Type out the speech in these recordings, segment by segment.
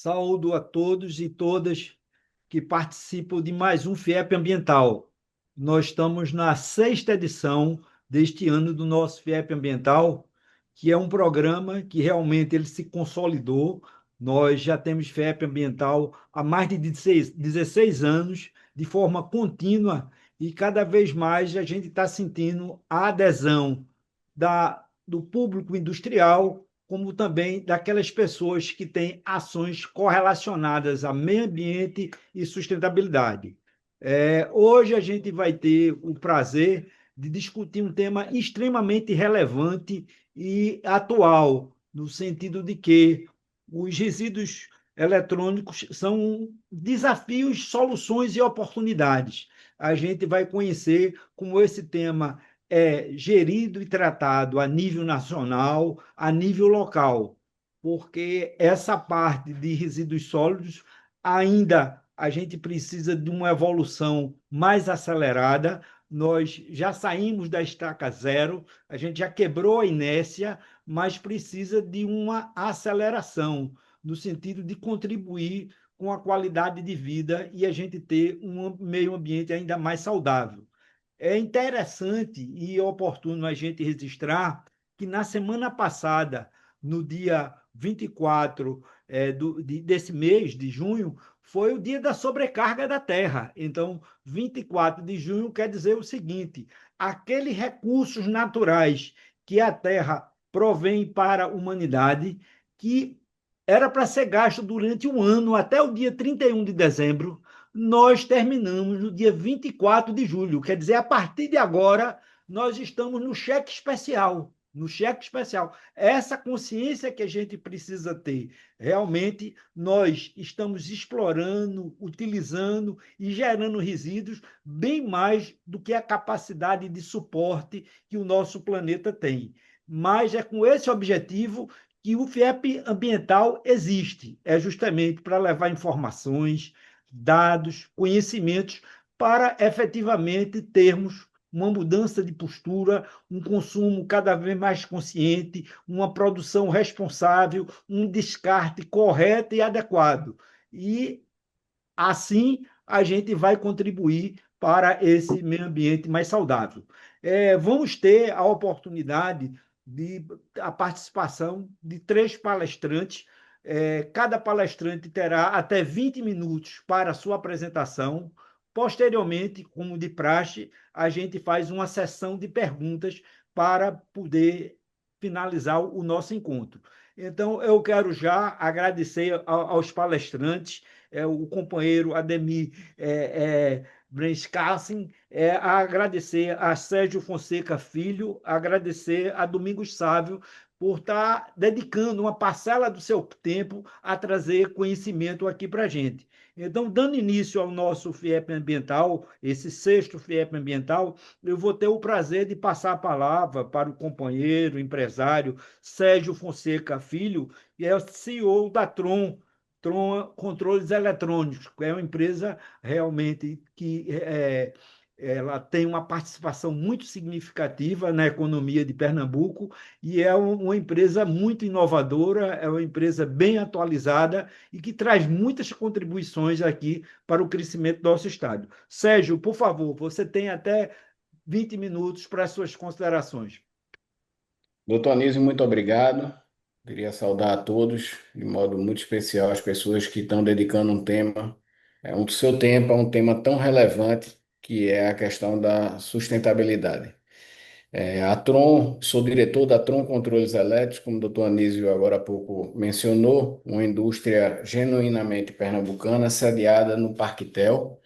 Saúdo a todos e todas que participam de mais um FIEP Ambiental. Nós estamos na sexta edição deste ano do nosso FIEP Ambiental, que é um programa que realmente ele se consolidou. Nós já temos FIEP Ambiental há mais de 16 anos, de forma contínua, e cada vez mais a gente está sentindo a adesão do público industrial, como também daquelas pessoas que têm ações correlacionadas a meio ambiente e sustentabilidade. Hoje a gente vai ter o prazer de discutir um tema extremamente relevante e atual, no sentido de que os resíduos eletrônicos são desafios, soluções e oportunidades. A gente vai conhecer como esse tema gerido e tratado a nível nacional, a nível local, porque essa parte de resíduos sólidos ainda a gente precisa de uma evolução mais acelerada. Nós já saímos da estaca zero, a gente já quebrou a inércia, mas precisa de uma aceleração, no sentido de contribuir com a qualidade de vida e a gente ter um meio ambiente ainda mais saudável. É interessante e oportuno a gente registrar que na semana passada, no dia 24 desse mês de junho, foi o dia da sobrecarga da Terra. Então, 24 de junho quer dizer o seguinte: aqueles recursos naturais que a Terra provém para a humanidade, que era para ser gasto durante um ano, até o dia 31 de dezembro, nós terminamos no dia 24 de julho. Quer dizer, a partir de agora, nós estamos no cheque especial. No cheque especial. Essa consciência que a gente precisa ter. Realmente, nós estamos explorando, utilizando e gerando resíduos bem mais do que a capacidade de suporte que o nosso planeta tem. Mas é com esse objetivo que o FIEP ambiental existe. É justamente para levar informações, dados, conhecimentos, para efetivamente termos uma mudança de postura, um consumo cada vez mais consciente, uma produção responsável, um descarte correto e adequado. E assim a gente vai contribuir para esse meio ambiente mais saudável. Vamos ter a oportunidade de a participação de três palestrantes. Cada palestrante terá até 20 minutos para a sua apresentação. Posteriormente, como de praxe, a gente faz uma sessão de perguntas para poder finalizar o nosso encontro. Então, eu quero já agradecer aos palestrantes, o companheiro Ademir Brenscassen, agradecer a Sérgio Fonseca Filho, agradecer a Domingos Sávio por estar dedicando uma parcela do seu tempo a trazer conhecimento aqui para a gente. Então, dando início ao nosso FIEP Ambiental, esse sexto FIEP Ambiental, eu vou ter o prazer de passar a palavra para o companheiro, empresário Sérgio Fonseca Filho, que é o CEO da Tron Controles Eletrônicos, que é uma empresa realmente que ela tem uma participação muito significativa na economia de Pernambuco e é uma empresa muito inovadora, é uma empresa bem atualizada e que traz muitas contribuições aqui para o crescimento do nosso estado. Sérgio, por favor, você tem até 20 minutos para as suas considerações. Doutor Anísio, muito obrigado. Queria saudar a todos, de modo muito especial, as pessoas que estão dedicando um tema, do seu tempo a um tema tão relevante que é a questão da sustentabilidade. A Tron, sou diretor da Tron Controles Elétricos, como o doutor Anísio agora há pouco mencionou, uma indústria genuinamente pernambucana, sediada no Parquitel,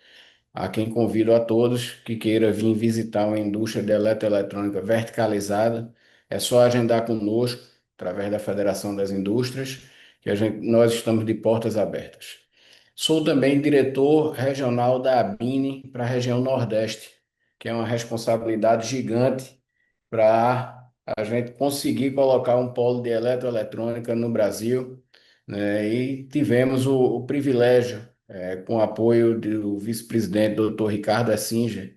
a quem convido a todos que queira vir visitar uma indústria de eletroeletrônica verticalizada, é só agendar conosco, através da Federação das Indústrias, que nós estamos de portas abertas. Sou também diretor regional da ABINE para a região Nordeste, que é uma responsabilidade gigante para a gente conseguir colocar um polo de eletroeletrônica no Brasil, né? E tivemos o privilégio, com o apoio do vice-presidente, doutor RicardoEssinger,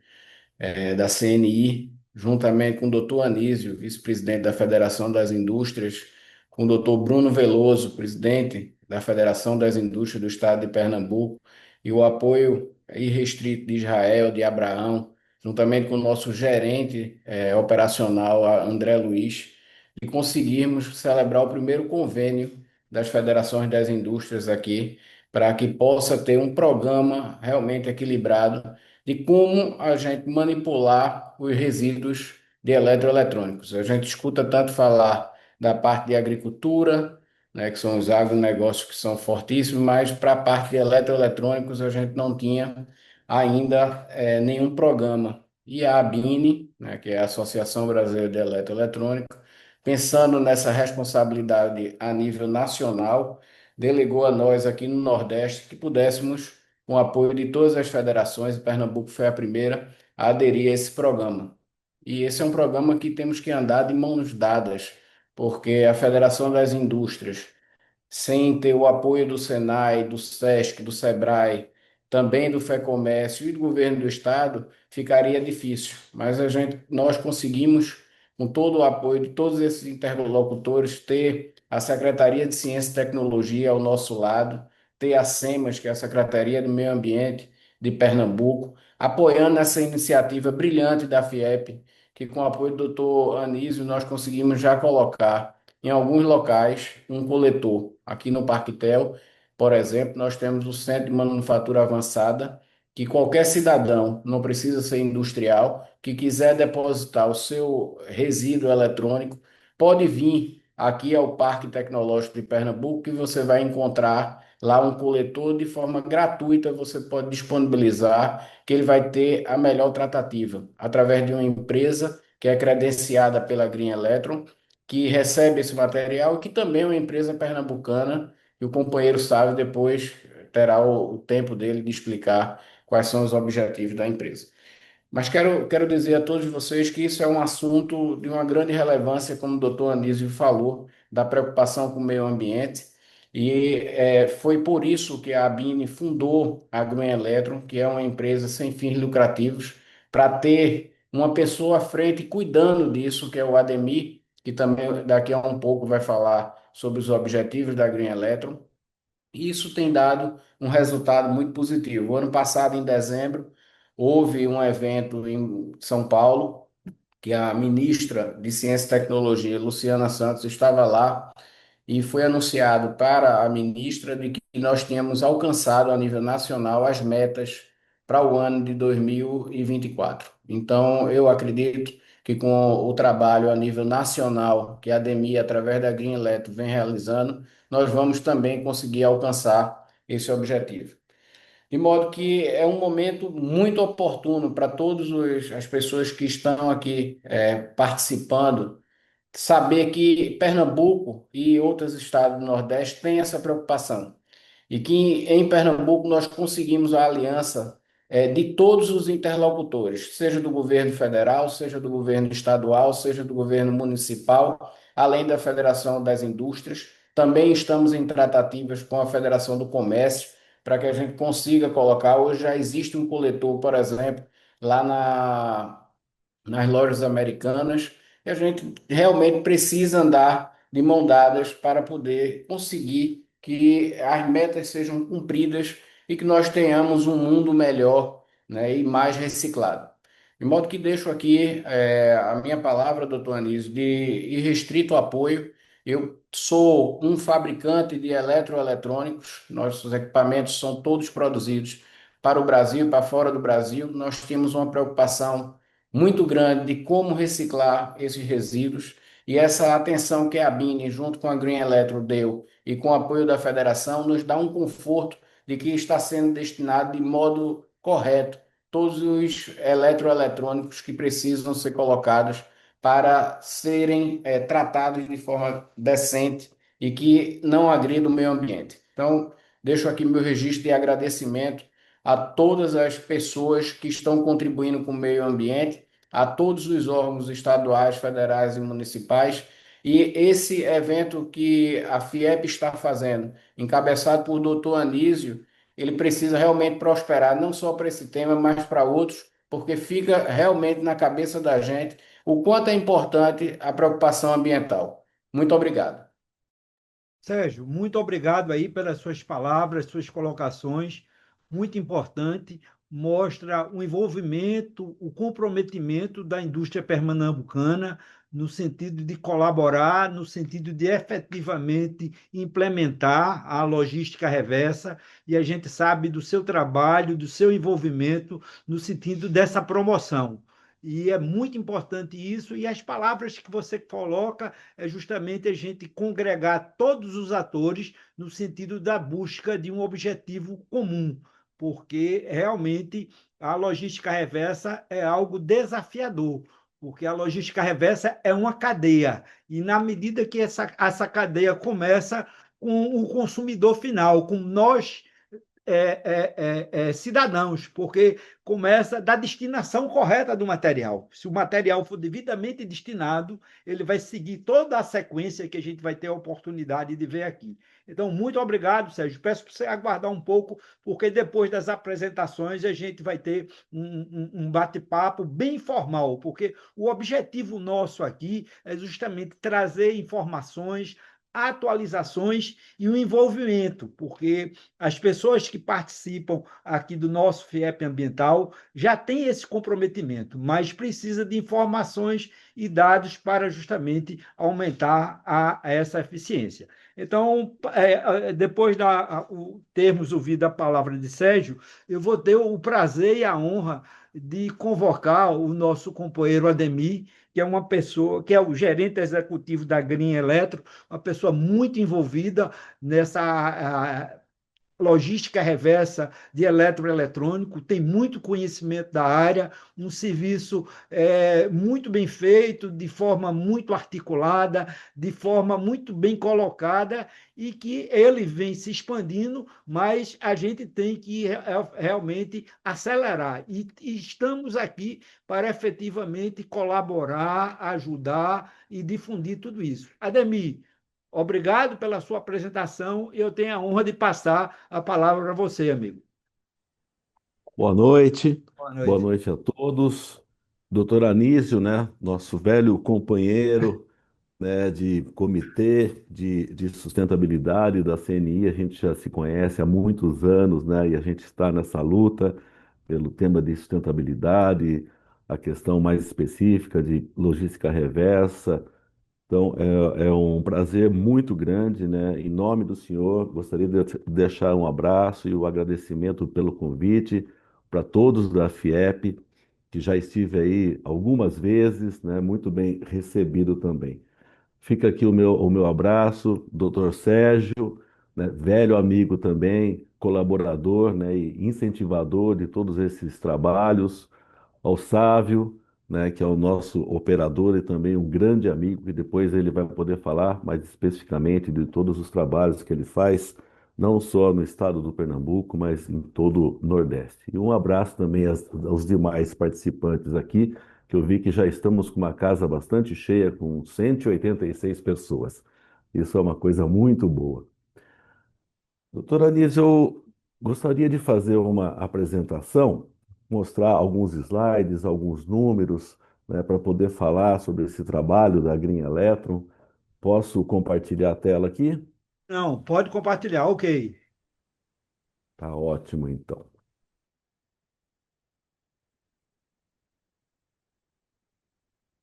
da CNI, juntamente com o doutor Anísio, vice-presidente da Federação das Indústrias, com o doutor Bruno Veloso, presidente da Federação das Indústrias do Estado de Pernambuco, e o apoio irrestrito de Israel, de Abraão, juntamente com o nosso gerente operacional, André Luiz, e conseguirmos celebrar o primeiro convênio das federações das indústrias aqui, para que possa ter um programa realmente equilibrado de como a gente manipular os resíduos de eletroeletrônicos. A gente escuta tanto falar da parte de agricultura, né, que são os agronegócios que são fortíssimos, mas para a parte de eletroeletrônicos a gente não tinha ainda nenhum programa. E a ABINE, né, que é a Associação Brasileira de Eletroeletrônica, pensando nessa responsabilidade a nível nacional, delegou a nós aqui no Nordeste que pudéssemos, com o apoio de todas as federações, e Pernambuco foi a primeira a aderir a esse programa. E esse é um programa que temos que andar de mãos dadas, porque a Federação das Indústrias, sem ter o apoio do Senai, do SESC, do SEBRAE, também do FEComércio e do governo do estado, ficaria difícil. Mas nós conseguimos, com todo o apoio de todos esses interlocutores, ter a Secretaria de Ciência e Tecnologia ao nosso lado, ter a SEMAS, que é a Secretaria do Meio Ambiente de Pernambuco, apoiando essa iniciativa brilhante da FIEP, que com o apoio do doutor Anísio nós conseguimos já colocar em alguns locais um coletor. Aqui no Parquitel, por exemplo, nós temos o Centro de Manufatura Avançada, que qualquer cidadão, não precisa ser industrial, que quiser depositar o seu resíduo eletrônico, pode vir aqui ao Parque Tecnológico de Pernambuco, que você vai encontrar lá um coletor de forma gratuita, você pode disponibilizar, que ele vai ter a melhor tratativa, através de uma empresa que é credenciada pela Green Electron, que recebe esse material, e que também é uma empresa pernambucana, e o companheiro sabe depois terá o tempo dele de explicar quais são os objetivos da empresa. Mas quero dizer a todos vocês que isso é um assunto de uma grande relevância, como o doutor Anísio falou, da preocupação com o meio ambiente. E foi por isso que a ABINE fundou a Green Electron, que é uma empresa sem fins lucrativos, para ter uma pessoa à frente cuidando disso, que é o Ademir, que também daqui a um pouco vai falar sobre os objetivos da Green Electron. E isso tem dado um resultado muito positivo. O ano passado, em dezembro, houve um evento em São Paulo, que a ministra de Ciência e Tecnologia, Luciana Santos, estava lá, e foi anunciado para a ministra de que nós tínhamos alcançado a nível nacional as metas para o ano de 2024. Então, eu acredito que com o trabalho a nível nacional que a ADEMI, através da Green Electro, vem realizando, nós vamos também conseguir alcançar esse objetivo. De modo que é um momento muito oportuno para todas as pessoas que estão aqui participando, saber que Pernambuco e outros estados do Nordeste têm essa preocupação. E que em Pernambuco nós conseguimos a aliança de todos os interlocutores, seja do governo federal, seja do governo estadual, seja do governo municipal, além da Federação das Indústrias. Também estamos em tratativas com a Federação do Comércio para que a gente consiga colocar. Hoje já existe um coletor, por exemplo, lá nas lojas americanas, e a gente realmente precisa andar de mão dadas para poder conseguir que as metas sejam cumpridas e que nós tenhamos um mundo melhor, né, e mais reciclado. De modo que deixo aqui a minha palavra, doutor Anísio, de irrestrito apoio. Eu sou um fabricante de eletroeletrônicos, nossos equipamentos são todos produzidos para o Brasil e para fora do Brasil. Nós temos uma preocupação muito grande de como reciclar esses resíduos, e essa atenção que a BINE, junto com a Green Electro, deu e com o apoio da federação, nos dá um conforto de que está sendo destinado de modo correto todos os eletroeletrônicos que precisam ser colocados para serem tratados de forma decente e que não agrida o meio ambiente. Então, deixo aqui meu registro de agradecimento a todas as pessoas que estão contribuindo com o meio ambiente, a todos os órgãos estaduais, federais e municipais. E esse evento que a FIEP está fazendo, encabeçado por doutor Anísio, ele precisa realmente prosperar, não só para esse tema, mas para outros, porque fica realmente na cabeça da gente o quanto é importante a preocupação ambiental. Muito obrigado. Sérgio, muito obrigado aí pelas suas palavras, suas colocações, muito importante, mostra o envolvimento, o comprometimento da indústria pernambucana no sentido de colaborar, no sentido de efetivamente implementar a logística reversa, e a gente sabe do seu trabalho, do seu envolvimento no sentido dessa promoção. E é muito importante isso, e as palavras que você coloca é justamente a gente congregar todos os atores no sentido da busca de um objetivo comum, porque realmente a logística reversa é algo desafiador, porque a logística reversa é uma cadeia, e na medida que essa cadeia começa com o consumidor final, com nós cidadãos, porque começa da destinação correta do material. Se o material for devidamente destinado, ele vai seguir toda a sequência que a gente vai ter a oportunidade de ver aqui. Então, muito obrigado, Sérgio. Peço para você aguardar um pouco, porque depois das apresentações a gente vai ter um bate-papo bem formal, porque o objetivo nosso aqui é justamente trazer informações, atualizações e o envolvimento, porque as pessoas que participam aqui do nosso FIEP ambiental já têm esse comprometimento, mas precisa de informações e dados para justamente aumentar essa eficiência. Então, depois termos ouvido a palavra de Sérgio, eu vou ter o prazer e a honra de convocar o nosso companheiro Ademir, que é uma pessoa, que é o gerente executivo da Green Eletro, uma pessoa muito envolvida nessa logística reversa de eletroeletrônico, tem muito conhecimento da área, um serviço muito bem feito, de forma muito articulada, de forma muito bem colocada, e que ele vem se expandindo, mas a gente tem que realmente acelerar. E estamos aqui para efetivamente colaborar, ajudar e difundir tudo isso. Ademir, obrigado pela sua apresentação e eu tenho a honra de passar a palavra para você, amigo. Boa noite, Boa boa noite. noite a todos. Doutor Anísio, né, nosso velho companheiro, né, de comitê de sustentabilidade da CNI, a gente já se conhece há muitos anos, né, e a gente está nessa luta pelo tema de sustentabilidade, a questão mais específica de logística reversa. Então, é um prazer muito grande, né? Em nome do senhor, gostaria de deixar um abraço e o agradecimento pelo convite para todos da FIEP, que já estive aí algumas vezes, né? Muito bem recebido também. Fica aqui o meu abraço, doutor Sérgio, né? Velho amigo também, colaborador, né? E incentivador de todos esses trabalhos, ao Sávio, né, que é o nosso operador e também um grande amigo, que depois ele vai poder falar mais especificamente de todos os trabalhos que ele faz, não só no estado do Pernambuco, mas em todo o Nordeste. E um abraço também aos demais participantes aqui, que eu vi que já estamos com uma casa bastante cheia, com 186 pessoas. Isso é uma coisa muito boa. Doutora Anísio, eu gostaria de fazer uma apresentação, mostrar alguns slides, alguns números, né, para poder falar sobre esse trabalho da Green Electron. Posso compartilhar a tela aqui? Não, pode compartilhar, ok. Tá ótimo, então.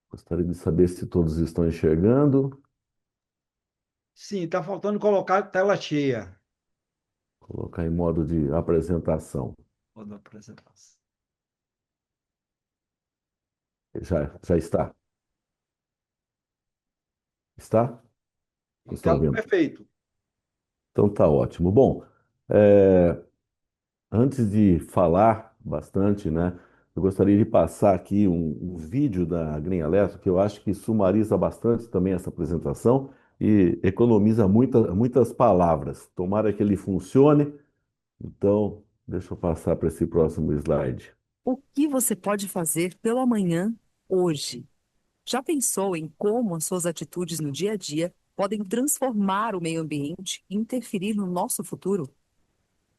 Gostaria de saber se todos estão enxergando. Sim, está faltando colocar tela cheia. Colocar em modo de apresentação. Vou dar apresentação. Já está? Está? Não estão Então, vendo? perfeito. Então tá ótimo. Bom, é, antes de falar bastante, né, eu gostaria de passar aqui um vídeo da Green Electro que eu acho que sumariza bastante também essa apresentação e economiza muitas palavras. Tomara que ele funcione. Então, deixa eu passar para esse próximo slide. O que você pode fazer pela manhã hoje? Já pensou em como as suas atitudes no dia a dia podem transformar o meio ambiente e interferir no nosso futuro?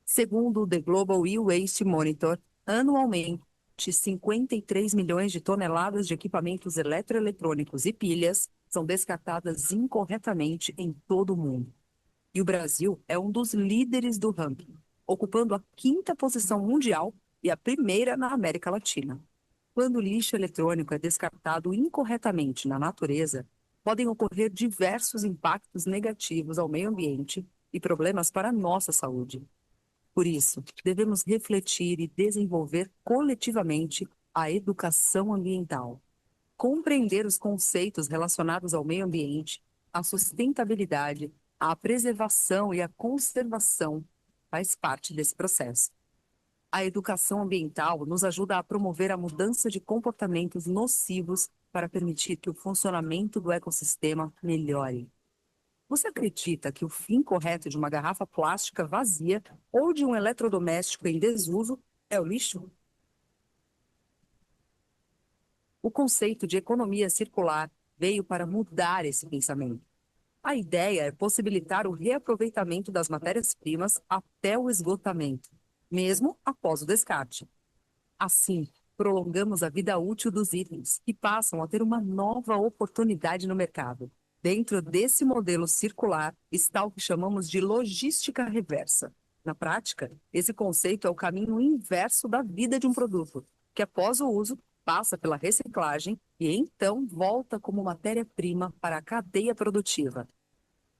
Segundo o The Global E-Waste Monitor, anualmente 53 milhões de toneladas de equipamentos eletroeletrônicos e pilhas são descartadas incorretamente em todo o mundo. E o Brasil é um dos líderes do ranking, ocupando a quinta posição mundial e a primeira na América Latina. Quando o lixo eletrônico é descartado incorretamente na natureza, podem ocorrer diversos impactos negativos ao meio ambiente e problemas para a nossa saúde. Por isso, devemos refletir e desenvolver coletivamente a educação ambiental. Compreender os conceitos relacionados ao meio ambiente, à sustentabilidade, à preservação e à conservação faz parte desse processo. A educação ambiental nos ajuda a promover a mudança de comportamentos nocivos para permitir que o funcionamento do ecossistema melhore. Você acredita que o fim correto de uma garrafa plástica vazia ou de um eletrodoméstico em desuso é o lixo? O conceito de economia circular veio para mudar esse pensamento. A ideia é possibilitar o reaproveitamento das matérias-primas até o esgotamento, mesmo após o descarte. Assim, prolongamos a vida útil dos itens e passam a ter uma nova oportunidade no mercado. Dentro desse modelo circular está o que chamamos de logística reversa. Na prática, esse conceito é o caminho inverso da vida de um produto, que após o uso passa pela reciclagem e então volta como matéria-prima para a cadeia produtiva.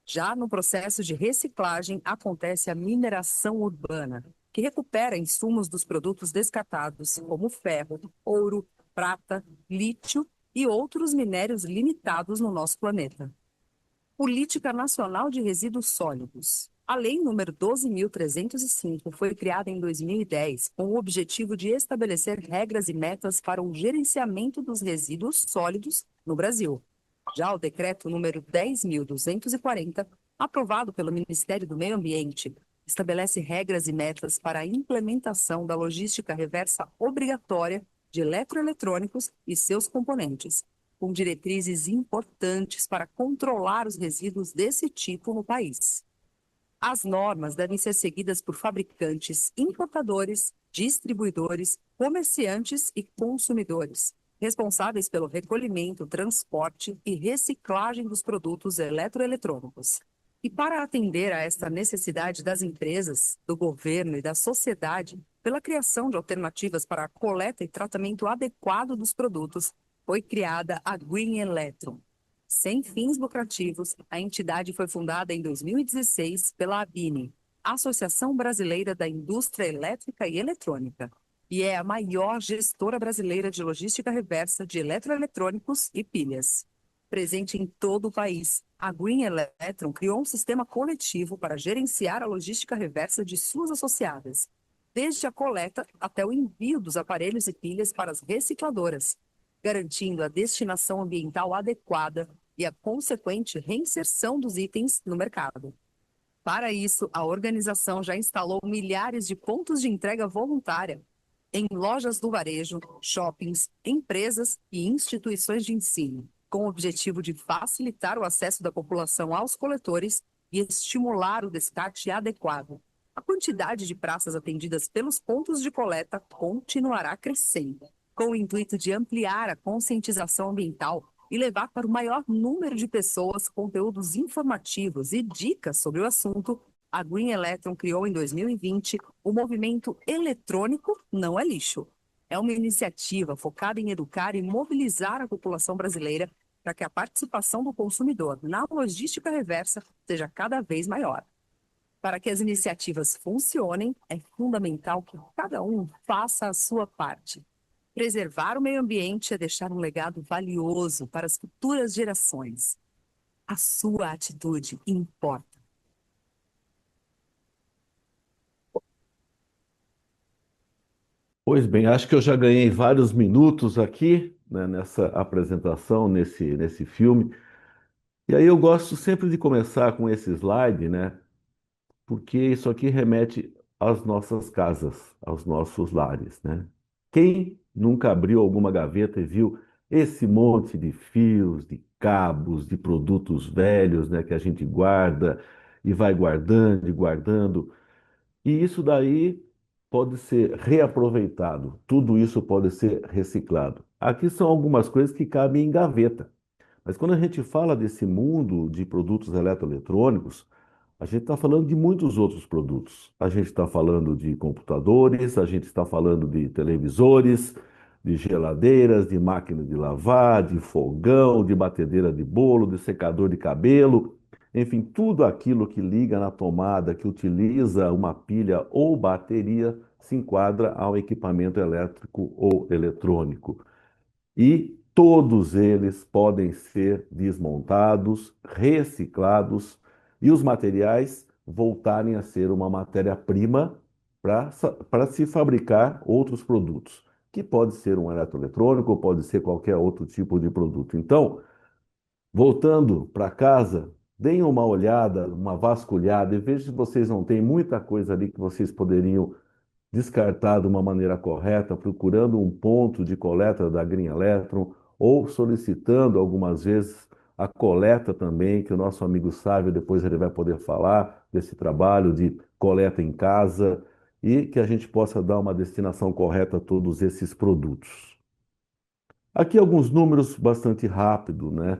Já no processo de reciclagem acontece a mineração urbana, que recupera insumos dos produtos descartados, como ferro, ouro, prata, lítio e outros minérios limitados no nosso planeta. Política Nacional de Resíduos Sólidos. A Lei nº 12.305 foi criada em 2010 com o objetivo de estabelecer regras e metas para o gerenciamento dos resíduos sólidos no Brasil. Já o Decreto número 10.240, aprovado pelo Ministério do Meio Ambiente, estabelece regras e metas para a implementação da logística reversa obrigatória de eletroeletrônicos e seus componentes, com diretrizes importantes para controlar os resíduos desse tipo no país. As normas devem ser seguidas por fabricantes, importadores, distribuidores, comerciantes e consumidores, responsáveis pelo recolhimento, transporte e reciclagem dos produtos eletroeletrônicos. E para atender a esta necessidade das empresas, do governo e da sociedade, pela criação de alternativas para a coleta e tratamento adequado dos produtos, foi criada a Green Electron. Sem fins lucrativos, a entidade foi fundada em 2016 pela ABINE, Associação Brasileira da Indústria Elétrica e Eletrônica, e é a maior gestora brasileira de logística reversa de eletroeletrônicos e pilhas. Presente em todo o país, a Green Electron criou um sistema coletivo para gerenciar a logística reversa de suas associadas, desde a coleta até o envio dos aparelhos e pilhas para as recicladoras, garantindo a destinação ambiental adequada e a consequente reinserção dos itens no mercado. Para isso, a organização já instalou milhares de pontos de entrega voluntária em lojas do varejo, shoppings, empresas e instituições de ensino, com o objetivo de facilitar o acesso da população aos coletores e estimular o descarte adequado. A quantidade de praças atendidas pelos pontos de coleta continuará crescendo, com o intuito de ampliar a conscientização ambiental e levar para o maior número de pessoas conteúdos informativos e dicas sobre o assunto. A Green Electron criou em 2020 o movimento Eletrônico Não é Lixo. É uma iniciativa focada em educar e mobilizar a população brasileira para que a participação do consumidor na logística reversa seja cada vez maior. Para que as iniciativas funcionem, é fundamental que cada um faça a sua parte. Preservar o meio ambiente é deixar um legado valioso para as futuras gerações. A sua atitude importa. Pois bem, acho que eu já ganhei vários minutos aqui, né, nessa apresentação, nesse filme. E aí eu gosto sempre de começar com esse slide, né? Porque isso aqui remete às nossas casas, aos nossos lares, né? Quem nunca abriu alguma gaveta e viu esse monte de fios, de cabos, de produtos velhos, né, que a gente guarda e vai guardando e guardando? E isso daí pode ser reaproveitado, tudo isso pode ser reciclado. Aqui são algumas coisas que cabem em gaveta. Mas quando a gente fala desse mundo de produtos eletroeletrônicos, A gente está falando de muitos outros produtos. A gente está falando de computadores, a gente está falando de televisores, de geladeiras, de máquina de lavar, de fogão, de batedeira de bolo, de secador de cabelo, enfim, tudo aquilo que liga na tomada, que utiliza uma pilha ou bateria, se enquadra ao equipamento elétrico ou eletrônico. E todos eles podem ser desmontados, reciclados e os materiais voltarem a ser uma matéria-prima para se fabricar outros produtos, que pode ser um eletroeletrônico, pode ser qualquer outro tipo de produto. Então, voltando para casa, deem uma olhada, uma vasculhada e vejam se vocês não têm muita coisa ali que vocês poderiam descartar de uma maneira correta, procurando um ponto de coleta da Green Electron ou solicitando algumas vezes a coleta também, que o nosso amigo Sávio depois ele vai poder falar desse trabalho de coleta em casa e que a gente possa dar uma destinação correta a todos esses produtos. Aqui alguns números bastante rápido, né?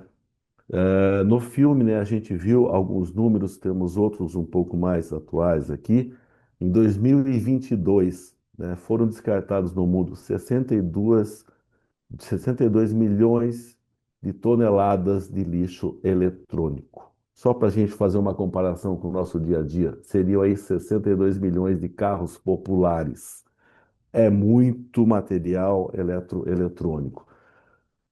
No filme, né, a gente viu alguns números, temos outros um pouco mais atuais aqui. Em 2022, né, foram descartados no mundo 62 milhões de toneladas de lixo eletrônico. Só para a gente fazer uma comparação com o nosso dia a dia, seriam aí 62 milhões de carros populares. É muito material eletrônico.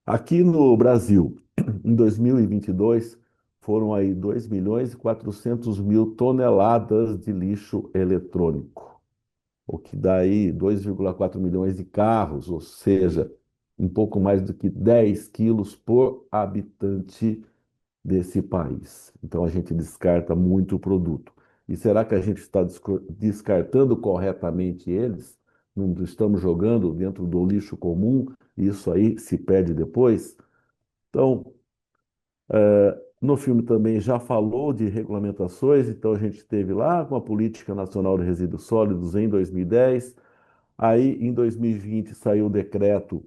Aqui no Brasil, em 2022, foram aí 2 milhões e 400 mil toneladas de lixo eletrônico, o que dá aí 2,4 milhões de carros, ou seja, um pouco mais do que 10 quilos por habitante desse país. Então a gente descarta muito produto. E será que a gente está descartando corretamente eles? Não estamos jogando dentro do lixo comum e isso aí se perde depois? Então, no filme também já falou de regulamentações, então a gente teve lá com a Política Nacional de Resíduos Sólidos em 2010. Aí, em 2020, saiu o decreto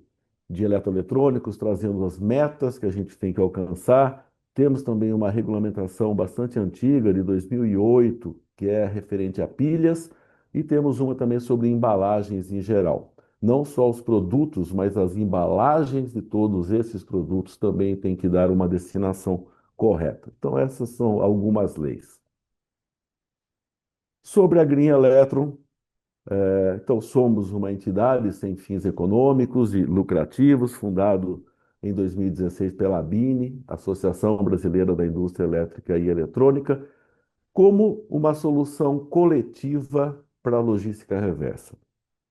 de eletroeletrônicos, trazendo as metas que a gente tem que alcançar. Temos também uma regulamentação bastante antiga, de 2008, que é referente a pilhas, e temos uma também sobre embalagens em geral. Não só os produtos, mas as embalagens de todos esses produtos também têm que dar uma destinação correta. Então, essas são algumas leis. Sobre a Green Electron, então, somos uma entidade sem fins econômicos e lucrativos, fundado em 2016 pela ABINE, Associação Brasileira da Indústria Elétrica e Eletrônica, como uma solução coletiva para a logística reversa.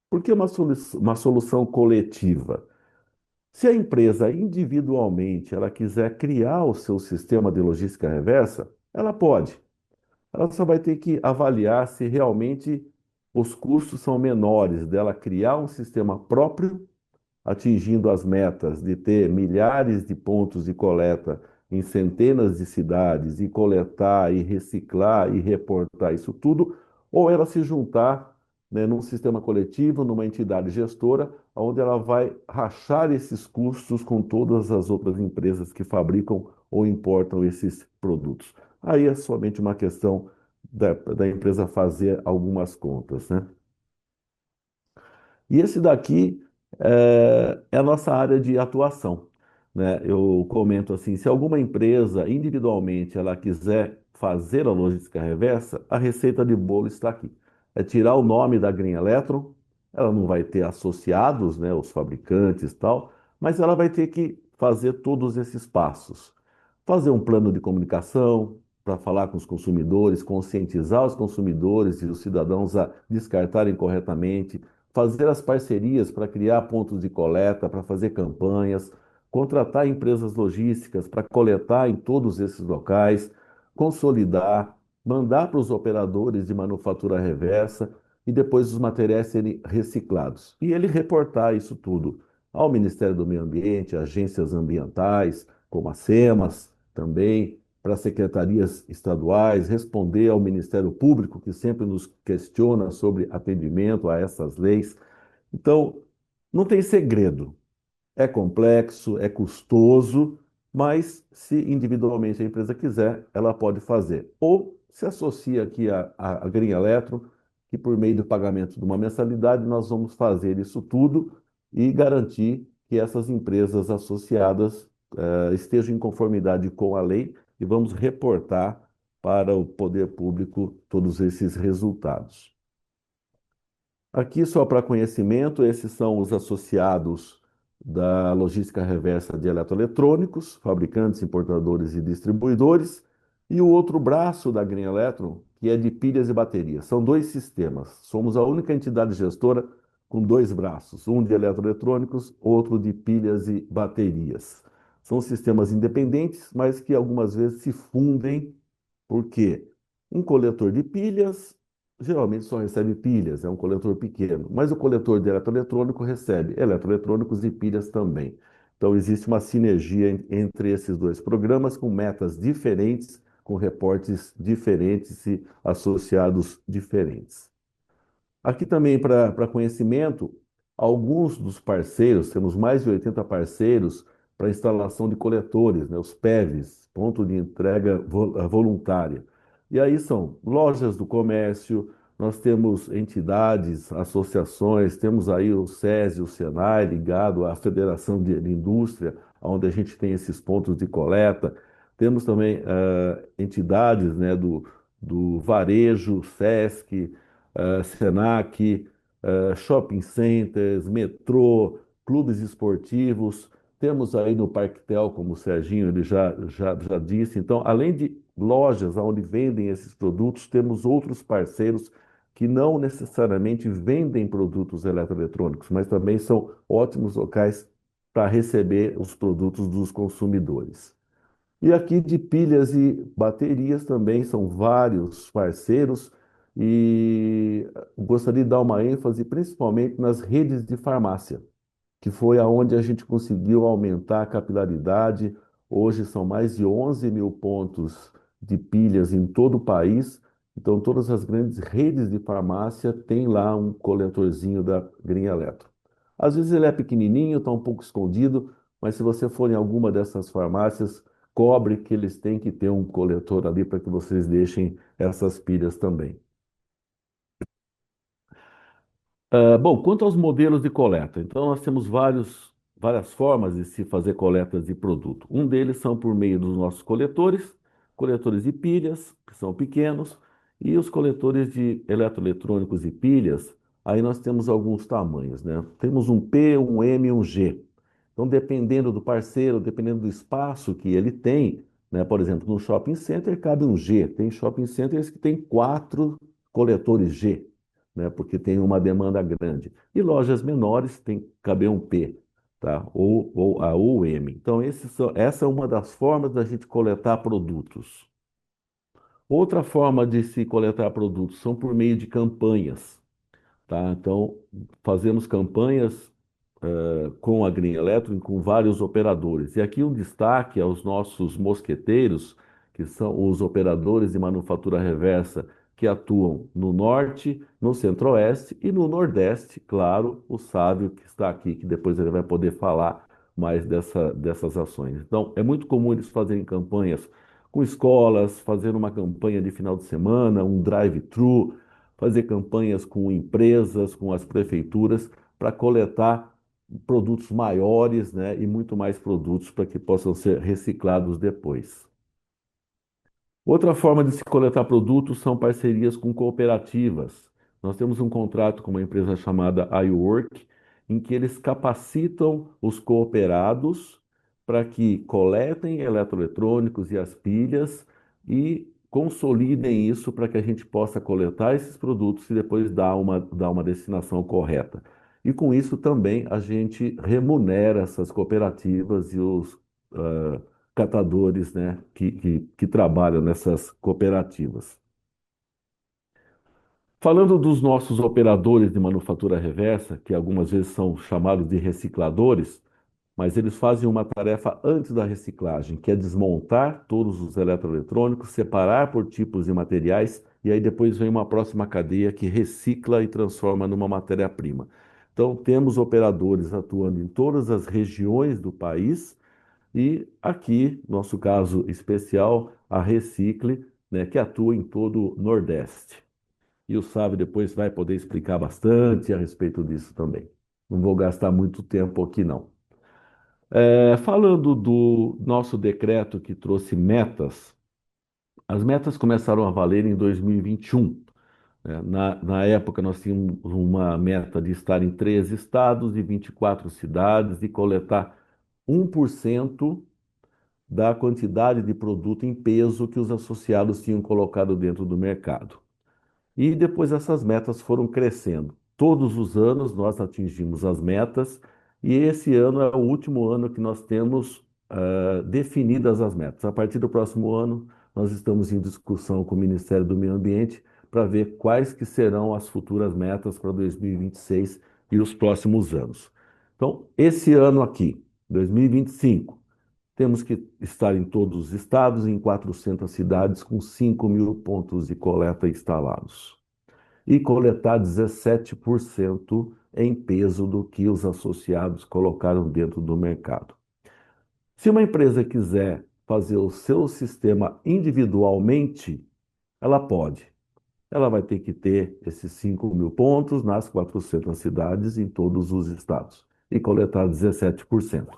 Por que uma solução coletiva? Se a empresa individualmente ela quiser criar o seu sistema de logística reversa, ela pode. Ela só vai ter que avaliar se realmente os custos são menores dela criar um sistema próprio, atingindo as metas de ter milhares de pontos de coleta em centenas de cidades e coletar e reciclar e reportar isso tudo, ou ela se juntar, né, num sistema coletivo, numa entidade gestora, onde ela vai rachar esses custos com todas as outras empresas que fabricam ou importam esses produtos. Aí é somente uma questão da empresa fazer algumas contas, né? E esse daqui é a nossa área de atuação, né? Eu comento assim, se alguma empresa individualmente ela quiser fazer a logística reversa, a receita de bolo está aqui. É tirar o nome da Green Electron, ela não vai ter associados, né, os fabricantes e tal, mas ela vai ter que fazer todos esses passos. Fazer um plano de comunicação para falar com os consumidores, conscientizar os consumidores e os cidadãos a descartarem corretamente, fazer as parcerias para criar pontos de coleta, para fazer campanhas, contratar empresas logísticas para coletar em todos esses locais, consolidar, mandar para os operadores de manufatura reversa e depois os materiais serem reciclados. E ele reportar isso tudo ao Ministério do Meio Ambiente, agências ambientais, como a SEMAS, também para secretarias estaduais, responder ao Ministério Público, que sempre nos questiona sobre atendimento a essas leis. Então, não tem segredo. É complexo, é custoso, mas se individualmente a empresa quiser, ela pode fazer. Ou se associa aqui à Green Electro, que por meio do pagamento de uma mensalidade nós vamos fazer isso tudo e garantir que essas empresas associadas estejam em conformidade com a lei e vamos reportar para o poder público todos esses resultados. Aqui, só para conhecimento, esses são os associados da logística reversa de eletroeletrônicos, fabricantes, importadores e distribuidores, e o outro braço da Green Electron, que é de pilhas e baterias. São dois sistemas. Somos a única entidade gestora com dois braços, um de eletroeletrônicos, outro de pilhas e baterias. São sistemas independentes, mas que algumas vezes se fundem, porque um coletor de pilhas geralmente só recebe pilhas, é um coletor pequeno, mas o coletor de eletroeletrônico recebe eletroeletrônicos e pilhas também. Então, existe uma sinergia entre esses dois programas com metas diferentes, com reportes diferentes e associados diferentes. Aqui também, para conhecimento, alguns dos parceiros, temos mais de 80 parceiros para instalação de coletores, né, os PEVs, ponto de entrega voluntária. E aí são lojas do comércio, nós temos entidades, associações, temos aí o SESI, o SENAI, ligado à Federação de Indústria, onde a gente tem esses pontos de coleta. Temos também entidades, né, do varejo, SESC, Senac, shopping centers, metrô, clubes esportivos. Temos aí no Parquetel, como o Serginho ele já disse. Então, além de lojas onde vendem esses produtos, temos outros parceiros que não necessariamente vendem produtos eletroeletrônicos, mas também são ótimos locais para receber os produtos dos consumidores. E aqui de pilhas e baterias também são vários parceiros e gostaria de dar uma ênfase principalmente nas redes de farmácia, que foi aonde a gente conseguiu aumentar a capilaridade. Hoje são mais de 11 mil pontos de pilhas em todo o país. Então, todas as grandes redes de farmácia têm lá um coletorzinho da Green Electro. Às vezes ele é pequenininho, está um pouco escondido, mas se você for em alguma dessas farmácias, cobre que eles têm que ter um coletor ali para que vocês deixem essas pilhas também. Bom, quanto aos modelos de coleta, então nós temos várias formas de se fazer coletas de produto. Um deles são por meio dos nossos coletores de pilhas, que são pequenos, e os coletores de eletroeletrônicos e pilhas, aí nós temos alguns tamanhos, né? Temos um P, um M e um G. Então, dependendo do parceiro, dependendo do espaço que ele tem, né? Por exemplo, no shopping center cabe um G. Tem shopping centers que tem 4 coletores G, né? Porque tem uma demanda grande. E lojas menores tem que caber um P, tá? Ou a U M. Então, essa é uma das formas da gente coletar produtos. Outra forma de se coletar produtos são por meio de campanhas, tá? Então, fazemos campanhas com a Green Electro e com vários operadores. E aqui um destaque aos nossos mosqueteiros, que são os operadores de manufatura reversa que atuam no norte, no centro-oeste e no nordeste, claro, o Sávio que está aqui, que depois ele vai poder falar mais dessas ações. Então, é muito comum eles fazerem campanhas com escolas, fazer uma campanha de final de semana, um drive-thru, fazer campanhas com empresas, com as prefeituras, para coletar produtos maiores, né, e muito mais produtos para que possam ser reciclados depois. Outra forma de se coletar produtos são parcerias com cooperativas. Nós temos um contrato com uma empresa chamada iWork, em que eles capacitam os cooperados para que coletem eletroeletrônicos e as pilhas e consolidem isso para que a gente possa coletar esses produtos e depois dar uma destinação correta. E com isso também a gente remunera essas cooperativas e os catadores, né, que trabalham nessas cooperativas. Falando dos nossos operadores de manufatura reversa, que algumas vezes são chamados de recicladores, mas eles fazem uma tarefa antes da reciclagem, que é desmontar todos os eletroeletrônicos, separar por tipos de materiais, e aí depois vem uma próxima cadeia que recicla e transforma numa matéria-prima. Então, temos operadores atuando em todas as regiões do país, e aqui, nosso caso especial, a Recicle, né, que atua em todo o Nordeste. E o Sábio depois vai poder explicar bastante a respeito disso também. Não vou gastar muito tempo aqui, não. Falando do nosso decreto que trouxe metas, as metas começaram a valer em 2021. Né? Na época, nós tínhamos uma meta de estar em 13 estados e 24 cidades e coletar 1% da quantidade de produto em peso que os associados tinham colocado dentro do mercado. E depois essas metas foram crescendo. Todos os anos nós atingimos as metas e esse ano é o último ano que nós temos definidas as metas. A partir do próximo ano, nós estamos em discussão com o Ministério do Meio Ambiente para ver quais que serão as futuras metas para 2026 e os próximos anos. Então, esse ano aqui, 2025, temos que estar em todos os estados, em 400 cidades, com 5.000 pontos de coleta instalados. E coletar 17% em peso do que os associados colocaram dentro do mercado. Se uma empresa quiser fazer o seu sistema individualmente, ela pode. Ela vai ter que ter esses 5.000 pontos nas 400 cidades em todos os estados e coletar 17%.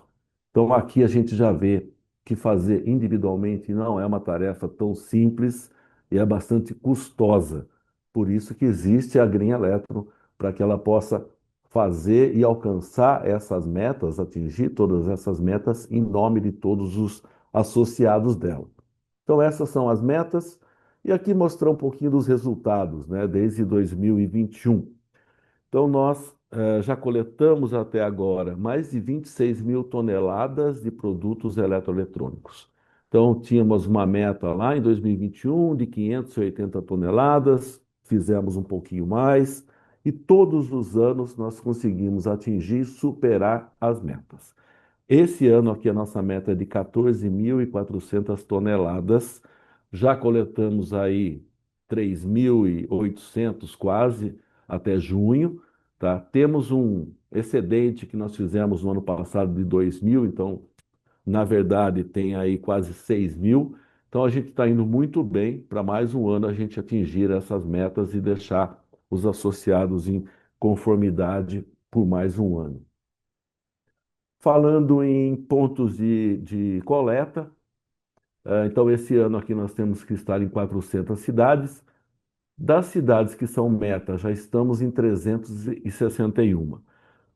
Então, aqui a gente já vê que fazer individualmente não é uma tarefa tão simples e é bastante custosa. Por isso que existe a Green Electron, para que ela possa fazer e alcançar essas metas, atingir todas essas metas em nome de todos os associados dela. Então, essas são as metas. E aqui mostrar um pouquinho dos resultados, né, desde 2021. Então, nós já coletamos até agora mais de 26.000 toneladas de produtos eletroeletrônicos. Então, tínhamos uma meta lá em 2021 de 580 toneladas, fizemos um pouquinho mais, e todos os anos nós conseguimos atingir e superar as metas. Esse ano aqui a nossa meta é de 14.400 toneladas. Já coletamos aí 3.800 quase até junho, tá? Temos um excedente que nós fizemos no ano passado de 2.000, então, na verdade, tem aí quase 6.000. Então, a gente está indo muito bem para mais um ano a gente atingir essas metas e deixar os associados em conformidade por mais um ano. Falando em pontos de coleta, então esse ano aqui nós temos que estar em 400 cidades. Das cidades que são meta, já estamos em 361.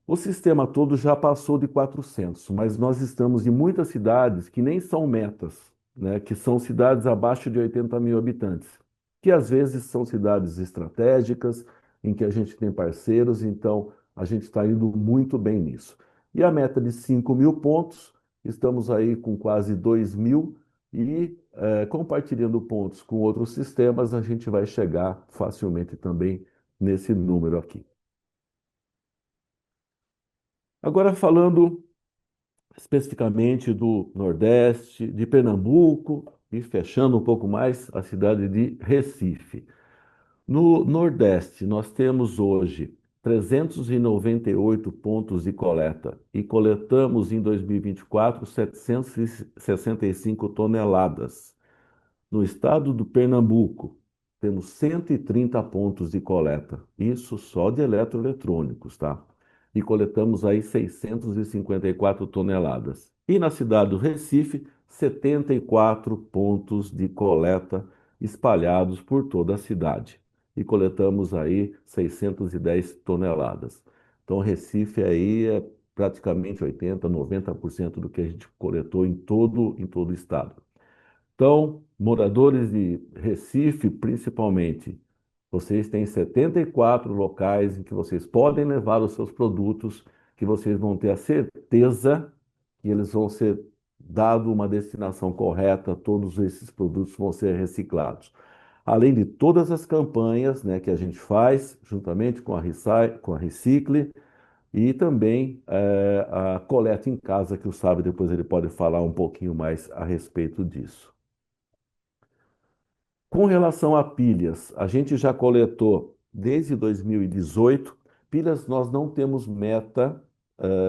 O sistema todo já passou de 400, mas nós estamos em muitas cidades que nem são metas, né? Que são cidades abaixo de 80.000 habitantes, que às vezes são cidades estratégicas, em que a gente tem parceiros, então a gente está indo muito bem nisso. E a meta de 5.000 pontos, estamos aí com quase 2.000 e compartilhando pontos com outros sistemas, a gente vai chegar facilmente também nesse número aqui. Agora falando especificamente do Nordeste, de Pernambuco e fechando um pouco mais a cidade de Recife. No Nordeste, nós temos hoje 398 pontos de coleta e coletamos em 2024 765 toneladas. No estado do Pernambuco, temos 130 pontos de coleta, isso só de eletroeletrônicos, tá? E coletamos aí 654 toneladas. E na cidade do Recife, 74 pontos de coleta espalhados por toda a cidade. E coletamos aí 610 toneladas. Então, Recife aí é praticamente 80, 90% do que a gente coletou em todo o estado. Então, moradores de Recife, principalmente, vocês têm 74 locais em que vocês podem levar os seus produtos, que vocês vão ter a certeza que eles vão ser dado uma destinação correta, todos esses produtos vão ser reciclados. Além de todas as campanhas, né, que a gente faz, juntamente com a Recicle, e também a coleta em casa, que o Sábio depois ele pode falar um pouquinho mais a respeito disso. Com relação a pilhas, a gente já coletou desde 2018. Pilhas nós não temos meta